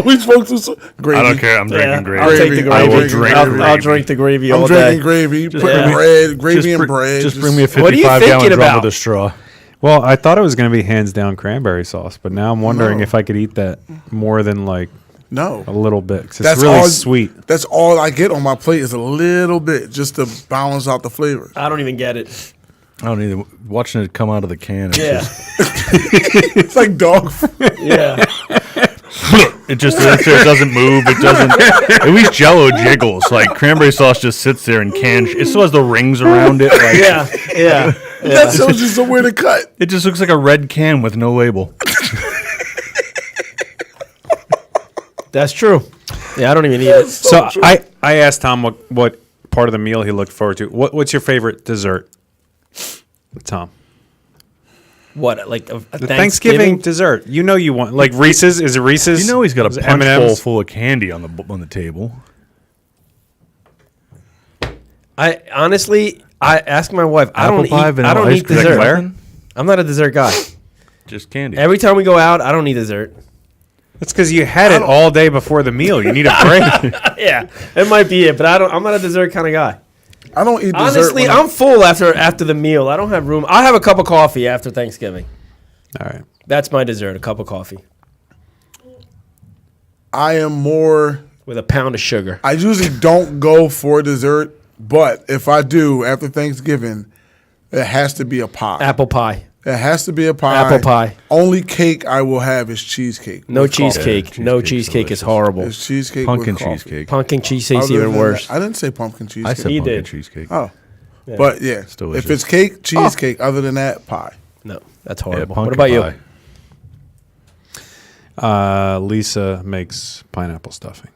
We spoke to gravy. I don't care. I'm drinking gravy. I'll take the Gravy. gravy. I will drink I'll gravy. drink the gravy I'm all drinking day. gravy. Put bring me- bread, gravy and bread. Just bring me a What are you 55 thinking gallon drum about? with a straw. Well, I thought it was going to be hands down cranberry sauce, but now I'm wondering No. if I could eat that more than like No. a little bit because That's it's really all- sweet. That's all I get on my plate is a little bit just to balance out the flavor. I don't even get it. I don't either. Watching it come out of the can. It's Yeah. just- It's like dog food. Yeah. It just sits there. It doesn't move. It doesn't. At least Jello jiggles. Like cranberry sauce just sits there and can. It still has the rings around it. Like, Yeah. Yeah. That shows you somewhere to cut. It just looks like a red can with no label. That's true. Yeah, I don't even eat it. So I asked Tom what part of the meal he looked forward to. What's your favorite dessert, Tom? What, like a The Thanksgiving dessert. You know you want like Reese's. Is it Reese's? You know he's got Is a it punch M&Ms? bowl full of candy on the table. I honestly, I ask my wife. I Apple don't pie, eat. vanilla I don't ice eat cream, dessert. nothing? I'm not a dessert guy. Just candy. Every time we go out, I don't eat dessert. That's because you had it all day before the meal. You need a break. Yeah, it might be it, but I'm not a dessert kind of guy. I don't eat dessert. Honestly, I'm full after the meal. I don't have room. I'll have a cup of coffee after Thanksgiving. All right. That's my dessert, a cup of coffee. I am more... With a pound of sugar. I usually don't go for dessert, but if I do, after Thanksgiving, it has to be a pie. Apple pie. It has to be a pie. Apple pie. Only cake I will have is cheesecake. No with coffee. cheesecake. No cheesecake is delicious. horrible. It's cheesecake Pumpkin with coffee. cheesecake. Pumpkin cheesecake's Other even than worse. that- I didn't say pumpkin cheesecake. I said He pumpkin did. cheesecake. Oh. But yeah, delicious. if it's cake, cheesecake. Other than that, pie. No, that's Yeah, horrible. pumpkin What about pie. you? Lisa makes pineapple stuffing.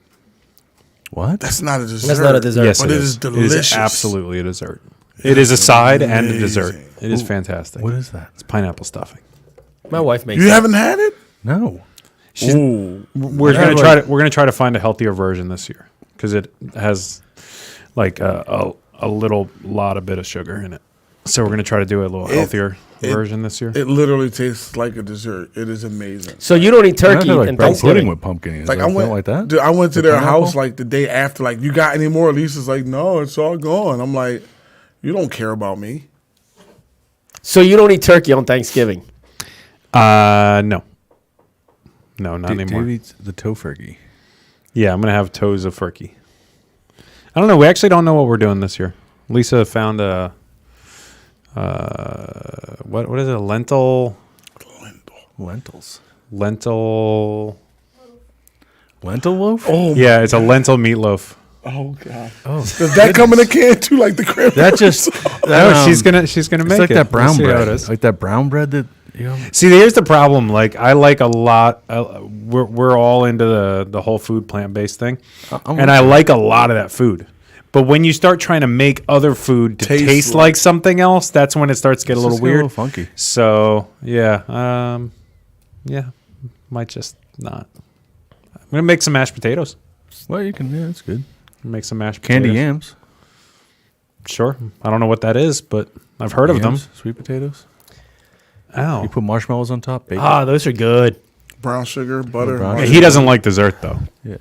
What? That's not a dessert. That's not a dessert. Yes, But it it is. is delicious. It is absolutely a dessert. It is a side and a dessert. amazing. It is fantastic. What is that? It's pineapple stuffing. My wife makes You that. haven't had it? No. We're gonna try to find a healthier version this year because it has like a little lot of bit of sugar in it. So we're gonna try to do a little healthier version this year. It literally tastes like a dessert. It is amazing. So you don't eat turkey like and brown pudding Thanksgiving? with pumpkin. Like I went like that. Dude, I went to With their pineapple? house like the day after. Like, you got any more? Lisa's like, no, it's all gone. I'm like, you don't care about me. So you don't eat turkey on Thanksgiving? No, not anymore. Dave eats the Tofurkey. Yeah, I'm gonna have toes of turkey. I don't know. We actually don't know what we're doing this year. Lisa found a what is it? Lentils. Lentil. Lentil loaf? Oh, Yeah, it's a lentil meatloaf. oh God. Oh. Does that come in a can too, like the cranberry? That just. No, she's gonna make It's like it. that brown We'll see how bread. it is. Like that brown bread that. You know, See, here's the problem. Like, I like a lot. We're all into the whole food plant based thing, I'm and I like a lot of that food. But when you start trying to make other food to Taste taste like- like something else, that's when it starts to get a little just get weird. a little funky. So yeah, might just not. I'm gonna make some mashed potatoes. Well, you can. Yeah, that's good. Make some mashed Candy potatoes. yams. Sure. I don't know what that is, but I've heard of them. Yams, sweet potatoes. Ow. You put marshmallows on top. Bacon. Ah, those are good. Brown sugar, butter. Brown marshmallow. He doesn't like dessert though.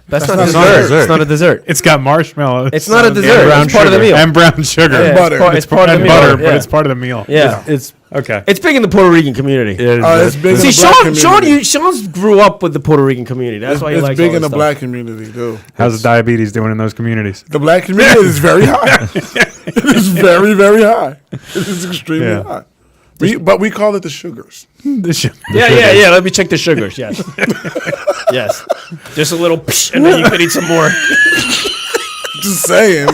That's not not a a dessert. dessert. It's not a dessert. It's got marshmallows. It's not a and dessert. brown It's part of the sugar. meal. and brown sugar. Yeah, butter. It's part of the and meal. butter, Yeah. but it's part of the meal. Yeah. It's Okay. It's big in the Puerto Rican community. It's big See, in the black community. Sean's grew up with the Puerto Rican community. That's why he It's likes big all in the this stuff. black community, too. How's the diabetes doing in those communities? The black community is very high. It is very, very high. It is extremely Yeah. high. But we call it the sugars. Yeah. Let me check the sugars. Yes. Yes. Just a little, and then you could eat some more. Just saying.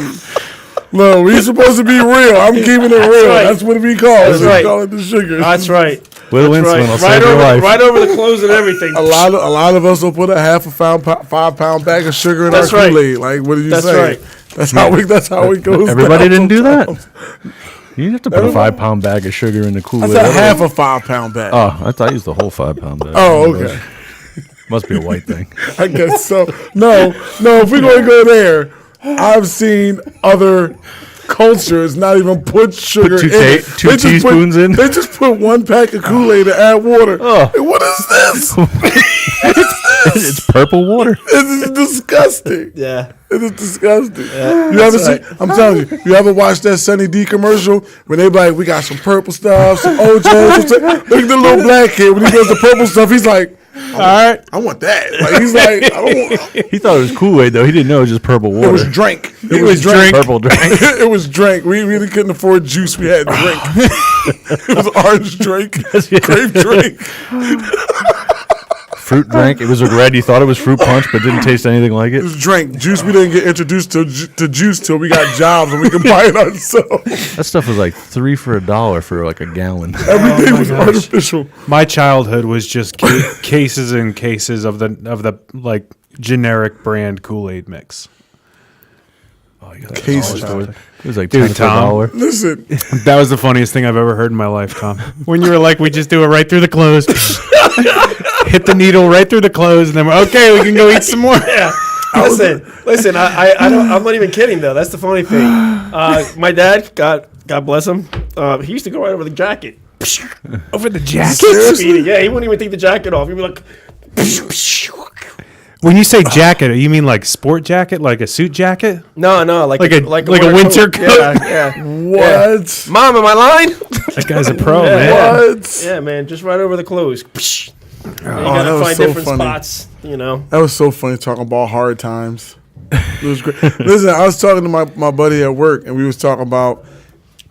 No, we're supposed to be real. I'm keeping it real. right. That's what we call it. That's We right. call it the sugars. That's right. Little That's insulin right. will save your life. Right over the clothes and everything. A lot of us will put a half a pound, 5 pound bag of sugar in That's our right. Kool-Aid. Like, what do you That's say? right. That's how it goes. Everybody down didn't do that. sometimes. You didn't have to put a 5-pound bag of sugar in the Kool-Aid. That's a half a 5 pound bag. Oh, I thought you used the whole 5-pound bag. Oh, okay. Must be a white thing. I guess so. No. If we're going to go there, I've seen other cultures not even put sugar two in it. two They just teaspoons in? They just put 1 pack of Kool-Aid and add water. Oh. Hey, what is this? It's purple water. This is disgusting. Yeah. It is disgusting. You ever seen? I'm telling you ever watched that Sunny D commercial when they be like, we got some purple stuff, some Ojo, look at the little black kid when he does the purple stuff. He's like, all right, I want that. Like, he's like, I don't want. He thought it was Kool-Aid, though. He didn't know it was just purple water. It was drink. It was drink. Purple drink. It was drink. We really couldn't afford juice. We had drink. It was orange drink, grape drink. Fruit drink. It was red. You thought it was fruit punch, but didn't taste anything like It it. was drink. Juice. We didn't get introduced to juice till we got jobs and we could buy it ourselves. That stuff was like $3 for $1 for like a gallon. Everything was artificial. My childhood was just cases and cases of the like generic brand Kool-Aid mix. Oh, you got Cases. It was like Dude, 10 for $1. Listen, That was the funniest thing I've ever heard in my life, Tom. When you were like, we just do it right through the clothes. Hit the needle right through the clothes, and then we're okay, we can go eat some more. Yeah. Listen. I'm not even kidding though. That's the funny thing. My dad, God bless him, he used to go right over the jacket. Over the jacket. seriously? Yeah, he wouldn't even take the jacket off. He'd be like, When you say jacket, you mean like sport jacket, like a suit jacket? No, like a winter coat. Yeah. What? Yeah. Mom, am I lying? That guy's a pro, Yeah. man. What? Yeah, man, just right over the clothes. Psh. You that gotta was find so different funny. spots, you know. That was so funny talking about hard times. It was great. Listen, I was talking to my buddy at work, and we was talking about,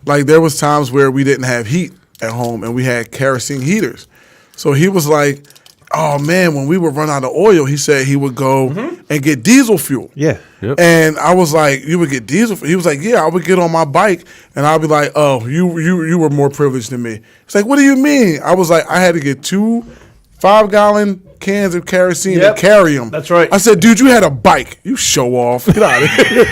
like, there was times where we didn't have heat at home, and we had kerosene heaters. So he was like, oh, man, when we would run out of oil, he said he would go and get diesel fuel. Yeah. Yep. And I was like, you would get diesel fuel? He was like, yeah, I would get on my bike, and I'll be like, oh, you were more privileged than me. It's like, what do you mean? I was like, I had to get 2 5-gallon cans of kerosene Yep. to carry them. That's right. I said, dude, you had a bike. You show off. Get out of here.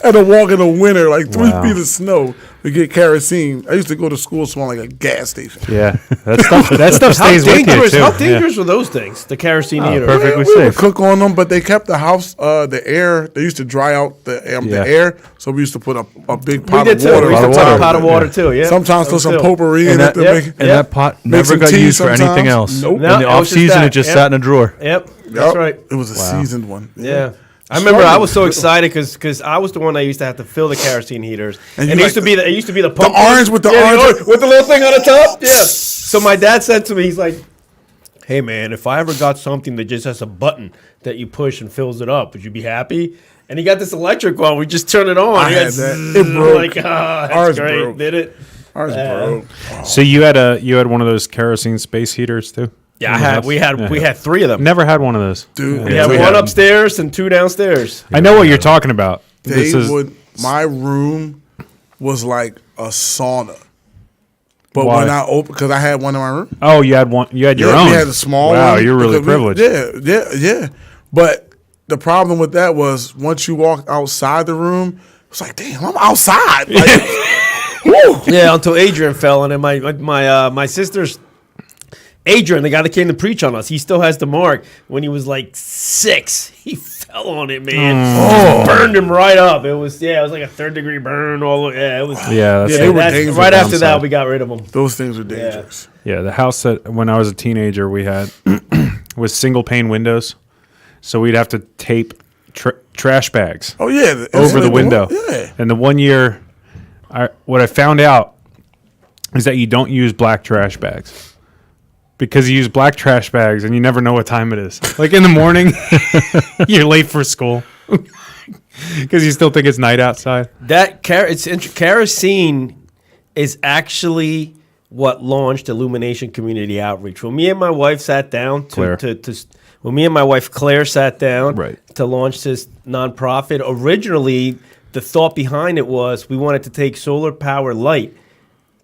Had to walk in the winter, like 3 Wow. feet of snow to get kerosene. I used to go to school smelling like a gas station. Yeah. That stuff How stays with you, dangerous? too. How dangerous were those things? The kerosene heater. perfect. We would cook on them, but they kept the house, the air. They used to dry out the Yeah. air, so we used to put a big We pot did of too. water. We used to on put a top. pot of water too. Yeah. Sometimes throw some potpourri in And it that, to Yep. make and that pot Make never some got tea used for anything sometimes. else. Nope. In No, the it was off just season, that. it just Yep. sat in a drawer. Yep. That's Yep. right. It was a seasoned one. Yeah. I remember I was so excited because I was the one that used to have to fill the kerosene heaters, and you it used like to be the pump orange with the orange- with the little thing on the top. Yeah. So my dad said to me, he's like, "Hey man, if I ever got something that just has a button that you push and fills it up, would you be happy?" And he got this electric one. We just turn it on. I He had got that. zzz, It broke. Like, that's Ours great. broke. Did it? Ours broke. So you had one of those kerosene space heaters, too? Yeah, I had. We had 3 of them. Never had one of those. Dude, We had we one had- upstairs and 2 downstairs. I know what you're talking about. My room was like a sauna. But Why? when I opened, because I had one in my room. Oh, you had one. You had your own. We had a small one. Wow, you're really because privileged. Yeah. But the problem with that was once you walked outside the room, it's like, damn, I'm outside. Like, woo. Yeah, until Adrian fell, and then my sister's Adrian, the guy that came to preach on us, he still has the mark. When he was like 6, he fell on it, man. Just burned him right up. It was like a 3rd-degree burn. It was. Yeah, they were dangerous right after downside. that, we got rid of them. Those things are dangerous. Yeah, the house that when I was a teenager we had was single pane windows, so we'd have to tape trash bags Oh, yeah. over the window. Yeah. And the one year, what I found out is that you don't use black trash bags. Because you use black trash bags and you never know what time it is. Like in the morning, you're late for school because you still think it's night outside. Kerosene is actually what launched Illumination Community Outreach. When me and my wife sat down Claire. when me and my wife Claire sat down Right. to launch this nonprofit, originally the thought behind it was we wanted to take solar power light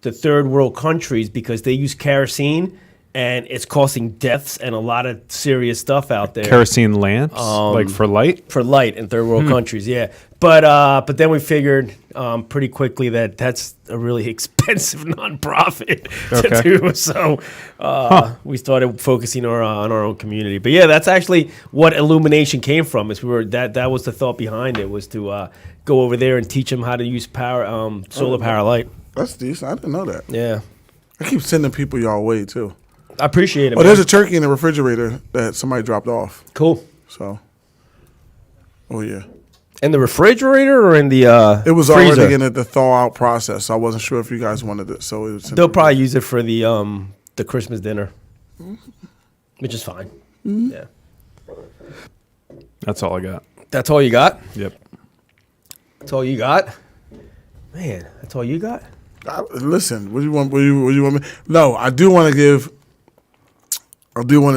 to third world countries because they use kerosene and it's causing deaths and a lot of serious stuff out there. Kerosene lamps, like for light. For light in third world countries, yeah. But then we figured pretty quickly that that's a really expensive nonprofit to Okay. do. So we started focusing on our own community. But yeah, that's actually what Illumination came from. Is that was the thought behind it, was to go over there and teach them how to use solar power light. That's decent. I didn't know that. Yeah, I keep sending people y'all way, too. I appreciate it. Oh, there's man. a turkey in the refrigerator that somebody dropped off. Cool. So, oh, yeah. In the refrigerator or in the It was freezer? already in the thaw out process. So I wasn't sure if you guys wanted it. So it was. They'll probably use it for the Christmas dinner, which is fine. Yeah. That's all I got. That's all you got? Yep. That's all you got? Man, that's all you got? Listen, what do you want? What do you want me? No, I do want to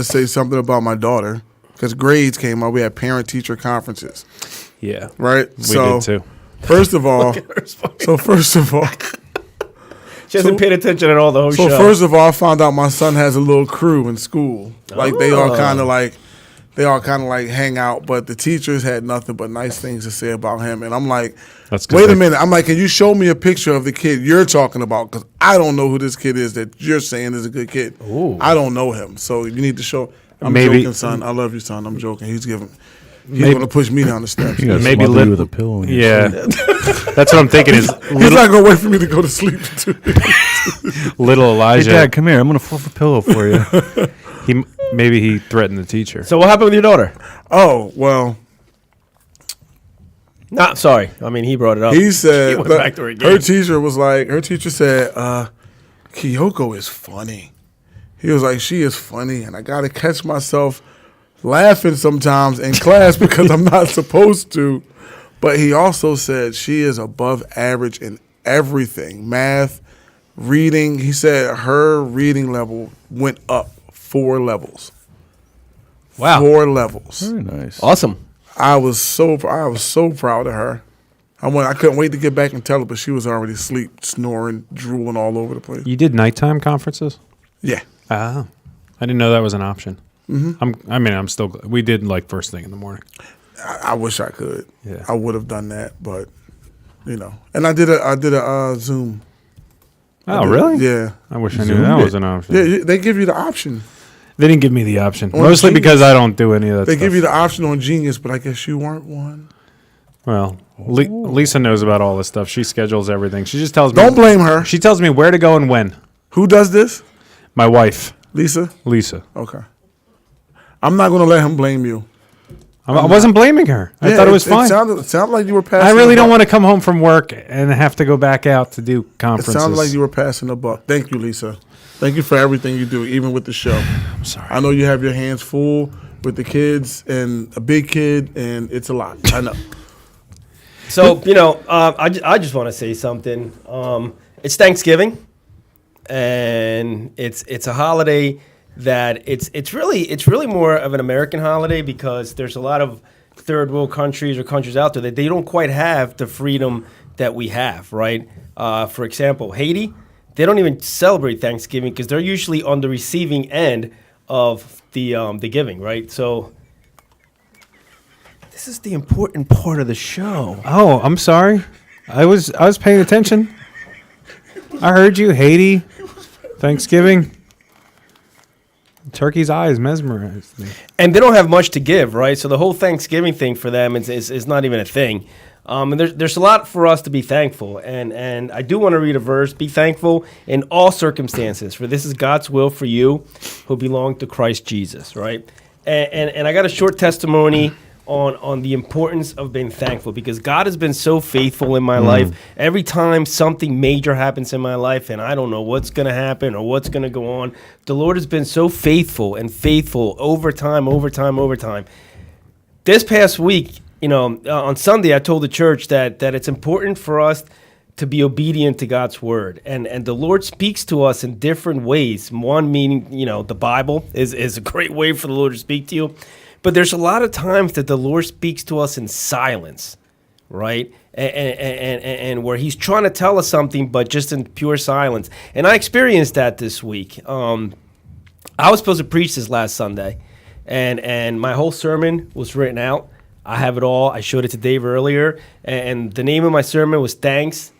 say something about my daughter because grades came out. We had parent teacher conferences, Yeah. right? We did too. First of all, She hasn't paid attention at all the whole So show. first of all, I found out my son has a little crew in school. Like they all kind of like hang out, but the teachers had nothing but nice things to say about him. And I'm like, That's 'cause wait a they- minute. I'm like, can you show me a picture of the kid you're talking about? Because I don't know who this kid is that you're saying is a good kid. I don't know him, so you need to show. I'm Maybe- joking, son. I love you, son. I'm joking. He's going Maybe- to push me down the steps. You gotta Maybe smother you lit- with a pillow. When you Yeah. sleep. That's what I'm thinking is He's not going to wait for me to go to sleep. little Hey, Elijah. Dad, come here. I'm gonna fluff a pillow for you. Maybe he threatened the teacher. So what happened with your daughter? Oh, well, Nah, sorry. I mean, he brought it up. he said She went back to her game. her teacher said, Kyoko is funny. He was like, she is funny, and I got to catch myself laughing sometimes in class because I'm not supposed to. But he also said she is above average in everything, math, reading. He said her reading level went up 4 levels. Wow. 4 levels. Very nice. Awesome. I was so proud of her. I couldn't wait to get back and tell her, but she was already asleep, snoring, drooling all over the place. You did nighttime conferences? Yeah. Oh. I didn't know that was an option. I'm still. We did like first thing in the morning. I wish I could. Yeah. I would have done that, but and I did a Zoom. Oh, really? Yeah. I wish I knew that was an option. Yeah, they give you the option. They didn't give me the option. On Mostly Genius. because I don't do any of that They stuff. give you the option on Genius, but I guess you weren't one. Well, Lisa knows about all this stuff. She schedules everything. She just tells me. Don't blame her. She tells me where to go and when. Who does this? My wife, Lisa? Lisa. Okay. I'm not going to let him blame you. I wasn't blaming her. I thought it was fine. It sounded like you were passing I really the don't buck. want to come home from work and have to go back out to do It conferences. sounded like you were passing the buck. Thank you, Lisa. Thank you for everything you do, even with the show. I'm sorry. I know you have your hands full with the kids and a big kid, and it's a lot. I know. So, I just want to say something. It's Thanksgiving, and it's a holiday that it's really more of an American holiday because there's a lot of third world countries or countries out there that they don't quite have the freedom that we have, right? For example, Haiti, they don't even celebrate Thanksgiving because they're usually on the receiving end of the giving, right? So this is the important part of the show. Oh, I'm sorry. I was paying attention. I heard you. Haiti, Thanksgiving. Turkey's eyes mesmerized me. And they don't have much to give, right? So the whole Thanksgiving thing for them is not even a thing. And there's a lot for us to be thankful. And I do want to read a verse. Be thankful in all circumstances, for this is God's will for you who belong to Christ Jesus, right? And I got a short testimony on the importance of being thankful because God has been so faithful in my life. Every time something major happens in my life and I don't know what's going to happen or what's going to go on, the Lord has been so faithful and faithful over time. This past week, on Sunday, I told the church that it's important for us to be obedient to God's word. And the Lord speaks to us in different ways. One meaning, the Bible is a great way for the Lord to speak to you. But there's a lot of times that the Lord speaks to us in silence, right? And where he's trying to tell us something, but just in pure silence. And I experienced that this week. I was supposed to preach this last Sunday, and my whole sermon was written out. I have it all. I showed it to Dave earlier. And the name of my sermon was Thanks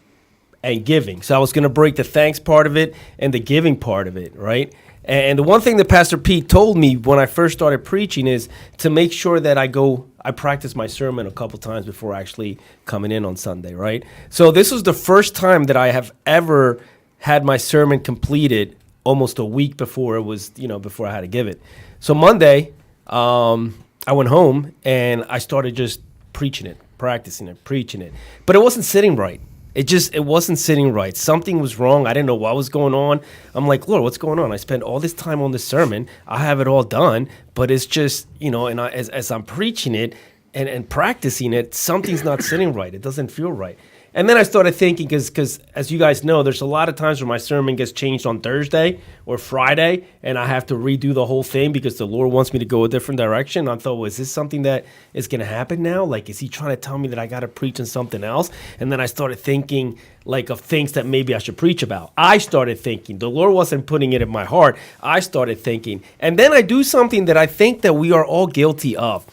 and Giving. So I was going to break the thanks part of it and the giving part of it, right? And the one thing that Pastor Pete told me when I first started preaching is to make sure that I practice my sermon a couple times before actually coming in on Sunday, right? So this was the first time that I have ever had my sermon completed almost a week before it was, before I had to give it. So Monday, I went home and I started just preaching it, practicing it, preaching it. But it wasn't sitting right. It wasn't sitting right. Something was wrong. I didn't know what was going on. I'm like, Lord, what's going on? I spent all this time on this sermon. I have it all done, but it's just, and as I'm preaching it and practicing it, something's not sitting right. It doesn't feel right. And then I started thinking, because as you guys know, there's a lot of times where my sermon gets changed on Thursday or Friday, and I have to redo the whole thing because the Lord wants me to go a different direction. I thought, well, is this something that is going to happen now? Like, is he trying to tell me that I got to preach on something else? And then I started thinking, of things that maybe I should preach about. I started thinking. The Lord wasn't putting it in my heart. I started thinking. And then I do something that I think that we are all guilty of.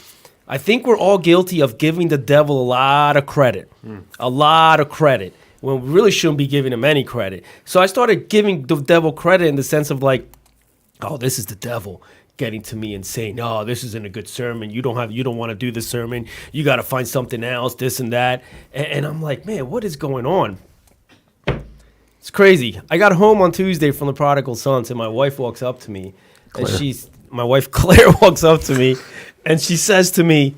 I think we're all guilty of giving the devil a lot of credit, when we really shouldn't be giving him any credit. So I started giving the devil credit in the sense of oh, this is the devil getting to me and saying, oh, this isn't a good sermon. You don't want to do the sermon. You got to find something else, this and that. And I'm like, man, what is going on? It's crazy. I got home on Tuesday from the prodigal sons, and my wife walks up to me, and my wife Claire walks up to me, and she says to me,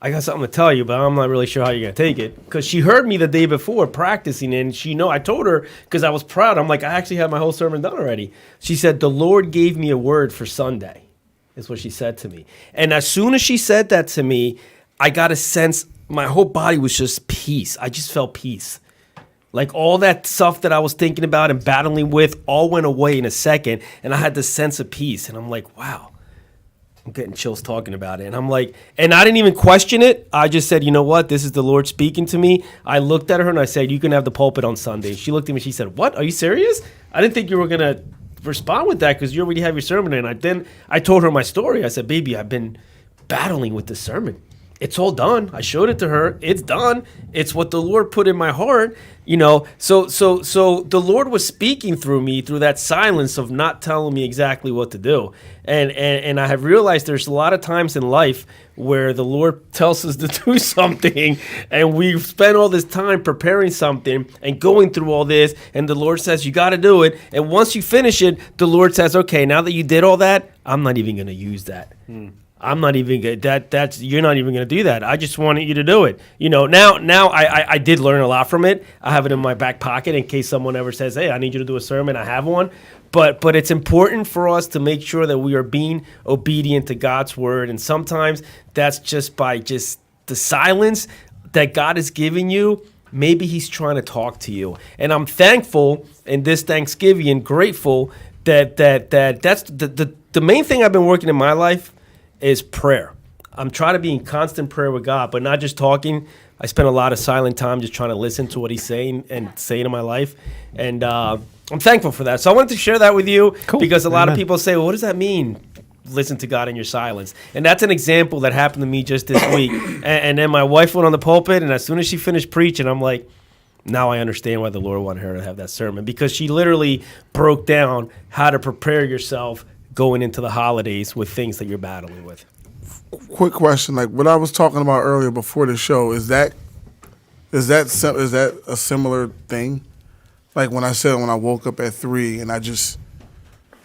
I got something to tell you, but I'm not really sure how you're going to take it. Because she heard me the day before practicing, and I told her, because I was proud, I'm like, I actually had my whole sermon done already. She said, the Lord gave me a word for Sunday, is what she said to me. And as soon as she said that to me, I got a sense, my whole body was just peace. I just felt peace. Like all that stuff that I was thinking about and battling with all went away in a second, and I had this sense of peace. And I'm like, wow. I'm getting chills talking about it. And I'm like, and I didn't even question it. I just said, you know what? This is the Lord speaking to me. I looked at her and I said, you can have the pulpit on Sunday. She looked at me and she said, what? Are you serious? I didn't think you were going to respond with that because you already have your sermon. And I told her my story. I said, baby, I've been battling with the sermon. It's all done. I showed it to her. It's done. It's what the Lord put in my heart, So the Lord was speaking through me through that silence of not telling me exactly what to do. And I have realized there's a lot of times in life where the Lord tells us to do something, and we've spent all this time preparing something and going through all this, and the Lord says, you got to do it. And once you finish it, the Lord says, okay, now that you did all that, I'm not even going to use that. I'm not even you're not even going to do that. I just wanted you to do it. Now I did learn a lot from it. I have it in my back pocket in case someone ever says, hey, I need you to do a sermon. I have one. But it's important for us to make sure that we are being obedient to God's word. And sometimes that's just by just the silence that God is giving you. Maybe he's trying to talk to you. And I'm thankful in this Thanksgiving and grateful that that's the main thing I've been working in my life is prayer. I'm trying to be in constant prayer with God, but not just talking. I spend a lot of silent time just trying to listen to what he's saying and saying in my life. And I'm thankful for that. So I wanted to share that with you because a lot of people say, well, what does that mean? Listen to God in your silence. And that's an example that happened to me just this week. And then my wife went on the pulpit, and as soon as she finished preaching, I'm like, now I understand why the Lord wanted her to have that sermon, because she literally broke down how to prepare yourself going into the holidays with things that you're battling with. Quick question, like what I was talking about earlier before the show, is that a similar thing? Like when I said when I woke up at 3 and I just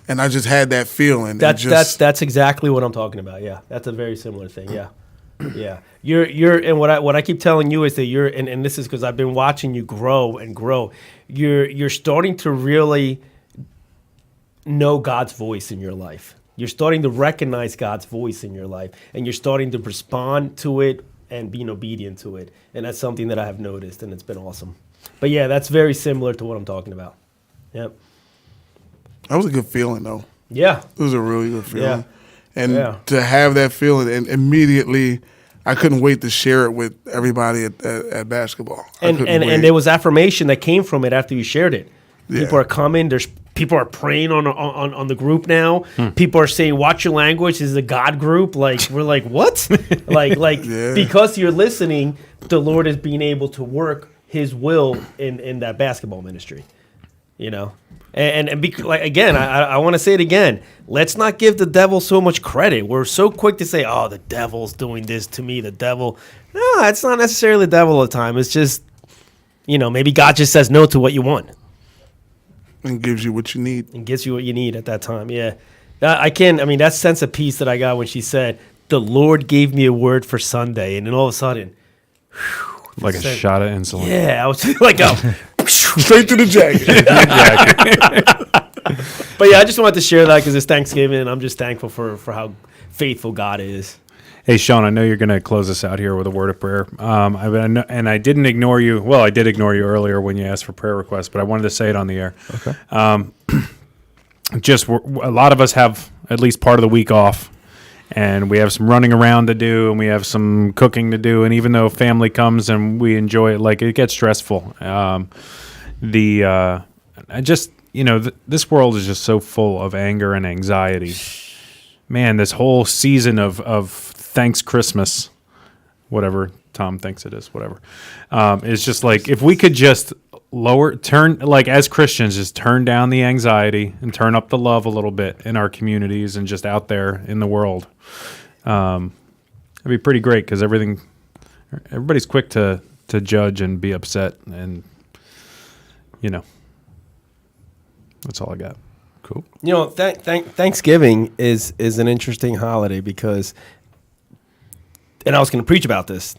had that feeling. That's exactly what I'm talking about. Yeah, that's a very similar thing. Yeah, yeah. You're and what I keep telling you is that you're and this is because I've been watching you grow and grow. You're starting to really know God's voice in your life. You're starting to recognize God's voice in your life, and you're starting to respond to it and being obedient to it. And that's something that I have noticed, and it's been awesome. But yeah, that's very similar to what I'm talking about. Yep. That was a good feeling, though. Yeah. It was a really good feeling. Yeah. And to have that feeling, and immediately, I couldn't wait to share it with everybody at basketball. And there was affirmation that came from it after you shared it. Yeah. People are coming. People are praying on the group now. People are saying, "Watch your language." This is a God group. Like we're like, what? like Yeah. Because you're listening, the Lord is being able to work His will in that basketball ministry. And again, I want to say it again. Let's not give the devil so much credit. We're so quick to say, "Oh, the devil's doing this to me." The devil. No, it's not necessarily the devil all the time. It's just, maybe God just says no to what you want. And gives you what you need. And gives you what you need at that time, yeah. That sense of peace that I got when she said, the Lord gave me a word for Sunday. And then all of a sudden, like a shot of insulin. Yeah, I was like, straight to the jacket. But yeah, I just wanted to share that because it's Thanksgiving, and I'm just thankful for how faithful God is. Hey, Sean, I know you're going to close us out here with a word of prayer. I didn't ignore you. Well, I did ignore you earlier when you asked for prayer requests, but I wanted to say it on the air. Okay. A lot of us have at least part of the week off, and we have some running around to do, and we have some cooking to do. And even though family comes and we enjoy it, like it gets stressful. This world is just so full of anger and anxiety. Man, this whole season of Thanks Christmas, whatever Tom thinks it is, whatever. It's just like if we could just as Christians, just turn down the anxiety and turn up the love a little bit in our communities and just out there in the world. It'd be pretty great because everybody's quick to judge and be upset, and that's all I got. Cool. You know, Thanksgiving is an interesting holiday because, and I was going to preach about this.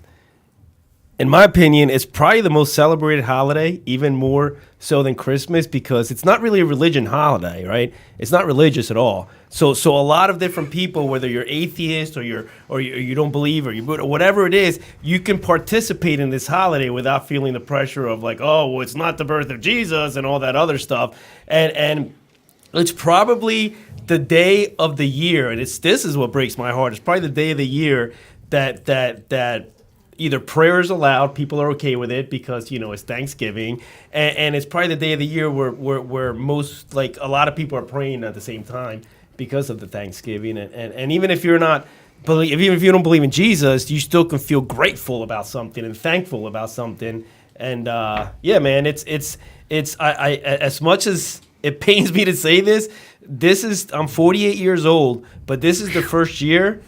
In my opinion, it's probably the most celebrated holiday, even more so than Christmas, because it's not really a religion holiday, right? It's not religious at all. So a lot of different people, whether you're atheist or you don't believe or whatever it is, you can participate in this holiday without feeling the pressure of like, oh, well, it's not the birth of Jesus and all that other stuff. And it's probably the day of the year, and this is what breaks my heart. It's probably the day of the year that either prayer is allowed, people are okay with it because, you know, it's Thanksgiving, and it's probably the day of the year where most, like, a lot of people are praying at the same time because of the Thanksgiving, and even if you're not even if you don't believe in Jesus, you still can feel grateful about something and thankful about something, and yeah, man, it's I as much as it pains me to say this I'm 48 years old, but this is the first year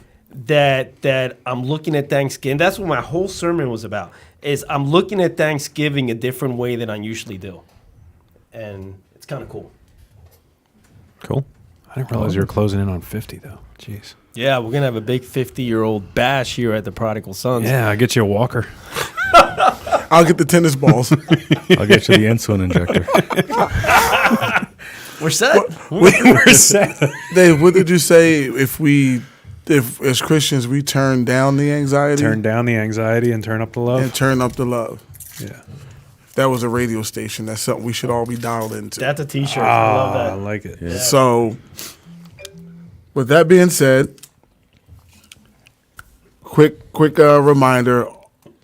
that I'm looking at Thanksgiving. That's what my whole sermon was about, is I'm looking at Thanksgiving a different way than I usually do. And it's kind of cool. Cool. I didn't realize you were closing in on 50, though. Jeez. Yeah, we're going to have a big 50-year-old bash here at the Prodigal Sons. Yeah, I'll get you a walker. I'll get the tennis balls. I'll get you the insulin injector. We're set. We're set. Dave, what did you say if as Christians we turn down the anxiety? Turn down the anxiety and turn up the love. And turn up the love. Yeah. If that was a radio station, that's something we should all be dialed into. That's a T-shirt. I love that. I like it. Yeah. So, with that being said, quick reminder,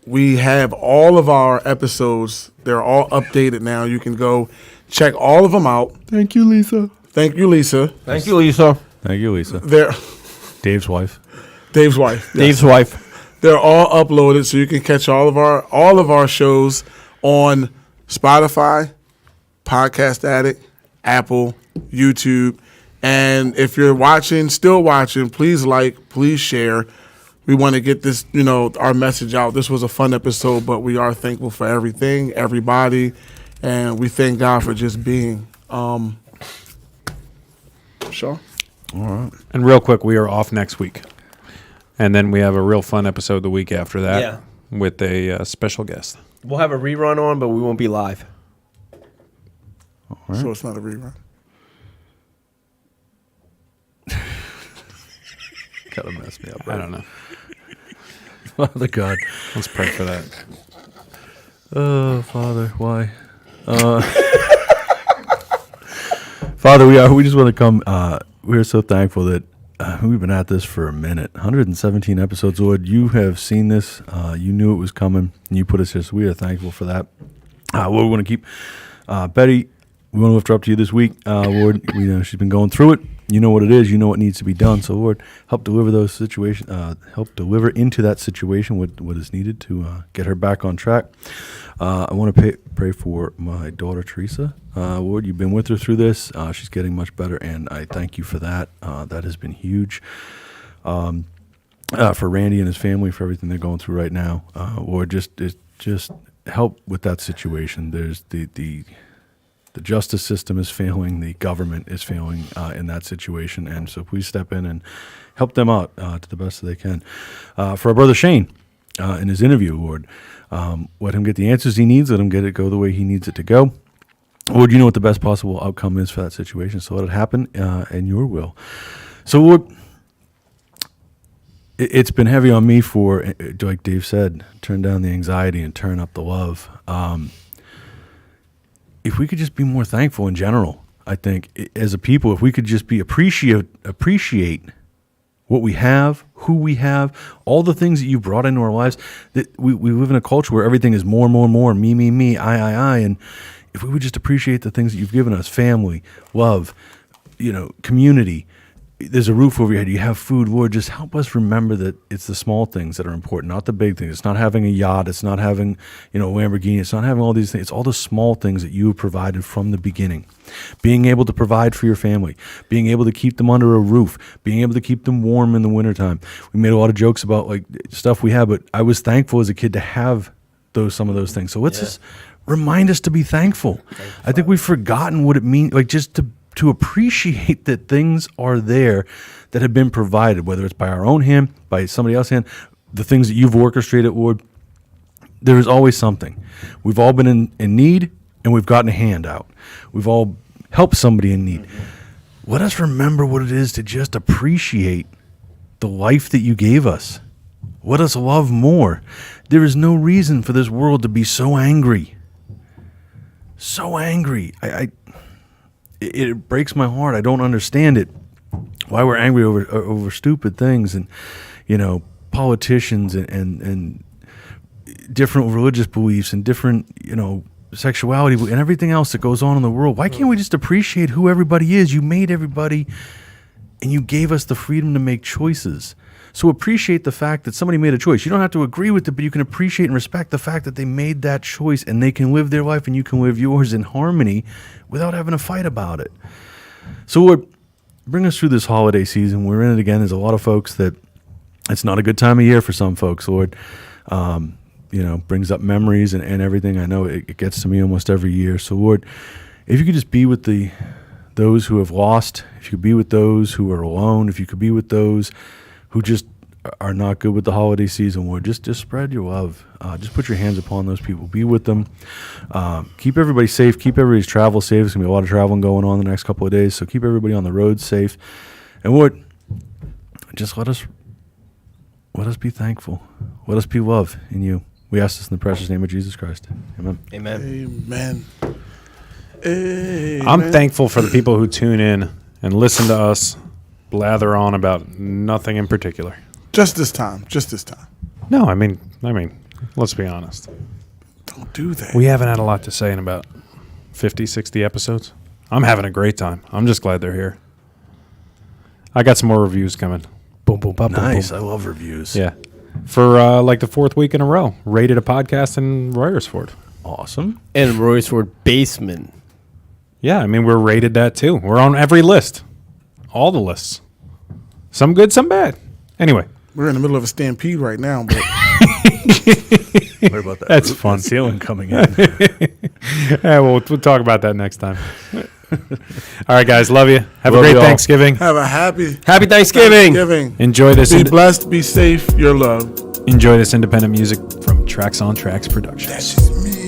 we have all of our episodes. They're all updated now. You can go check all of them out. Thank you, Lisa. Thank you, Lisa. Thank you, Lisa. Thank you, Lisa. They're Dave's wife. Dave's wife. Yes. Dave's wife. They're all uploaded, so you can catch all of our shows on Spotify, Podcast Addict, Apple, YouTube. And if you're still watching, please please share. We want to get this, our message out. This was a fun episode, but we are thankful for everything, everybody, and we thank God for just being. Sure. All right. And real quick, we are off next week. And then we have a real fun episode the week after that with a special guest. We'll have a rerun on, but we won't be live. All right. So it's not a rerun. Gotta mess me up. I don't know. Father God. Let's pray for that. Oh, Father, why? Father, we just want to come. We're so thankful that we've been at this for a minute. 117 episodes, Lord. You have seen this. You knew it was coming, and you put us here, so we are thankful for that. Lord, we want to keep Betty. We want to lift her up to you this week, Lord. She's been going through it. You know what it is. You know what needs to be done. So, Lord, help deliver those situations. Help deliver into that situation what is needed to get her back on track. I want to pray for my daughter, Teresa. Lord, you've been with her through this. She's getting much better, and I thank you for that. That has been huge. For Randy and his family, for everything they're going through right now. Lord, just help with that situation. There's the justice system is failing, the government is failing in that situation, and so please step in and help them out to the best that they can. For our brother Shane, in his interview, Lord, let him get the answers he needs, let him get it go the way he needs it to go. Lord, you know what the best possible outcome is for that situation, so let it happen in your will. So, Lord, it's been heavy on me for, like Dave said, turn down the anxiety and turn up the love. If we could just be more thankful in general, I think, as a people, if we could just be appreciate what we have, who we have, all the things that you brought into our lives. That we live in a culture where everything is more, me, I, and if we would just appreciate the things that you've given us, family, love, community. There's a roof over your head. You have food. Lord, just help us remember that it's the small things that are important, not the big things. It's not having a yacht. It's not having, a Lamborghini. It's not having all these things. It's all the small things that you have provided from the beginning. Being able to provide for your family, being able to keep them under a roof, being able to keep them warm in the wintertime. We made a lot of jokes about like stuff we have, but I was thankful as a kid to have some of those things. So let's just remind us to be thankful. I think we've forgotten what it means, like just to to appreciate that things are there that have been provided, whether it's by our own hand, by somebody else's hand, the things that you've orchestrated, Lord. There is always something. We've all been in need, and we've gotten a hand out. We've all helped somebody in need. Let us remember what it is to just appreciate the life that you gave us. Let us love more. There is no reason for this world to be so angry. So angry. It breaks my heart. I don't understand it. Why we're angry over stupid things and, politicians and different religious beliefs and different, sexuality and everything else that goes on in the world. Why can't we just appreciate who everybody is? You made everybody and you gave us the freedom to make choices. So appreciate the fact that somebody made a choice. You don't have to agree with it, but you can appreciate and respect the fact that they made that choice and they can live their life and you can live yours in harmony without having to fight about it. So Lord, bring us through this holiday season. We're in it again. There's a lot of folks that it's not a good time of year for some folks, Lord. Brings up memories and everything. I know it gets to me almost every year. So Lord, if you could just be with those who have lost, if you could be with those who are alone, if you could be with those who just are not good with the holiday season, Lord, just spread your love. Just put your hands upon those people. Be with them. Keep everybody safe. Keep everybody's travel safe. There's going to be a lot of traveling going on the next couple of days, so keep everybody on the road safe. And Lord, just let us be thankful. Let us be love in you. We ask this in the precious name of Jesus Christ. Amen. Amen. Amen. I'm thankful for the people who tune in and listen to us blather on about nothing in particular. Just this time. No, I mean, let's be honest. Don't do that. We haven't had a lot to say in about 50, 60 episodes. I'm having a great time. I'm just glad they're here. I got some more reviews coming. Boom, boom, boom, Nice. boom. I love reviews. Yeah. For like the fourth week in a row. Rated a podcast in Royersford. Awesome. And Royersford Basement. Yeah, I mean, we're rated that too. We're on every list. All the lists. Some good, some bad. Anyway. We're in the middle of a stampede right now, but What about that? That's fun. Ceiling coming in. Yeah, we'll talk about that next time. All right, guys. Love you. Have Love a great you all. Thanksgiving. have a happy Happy Thanksgiving. Enjoy this. Be blessed, be safe, you're loved. Enjoy this independent music from Tracks on Tracks Productions. That's just me.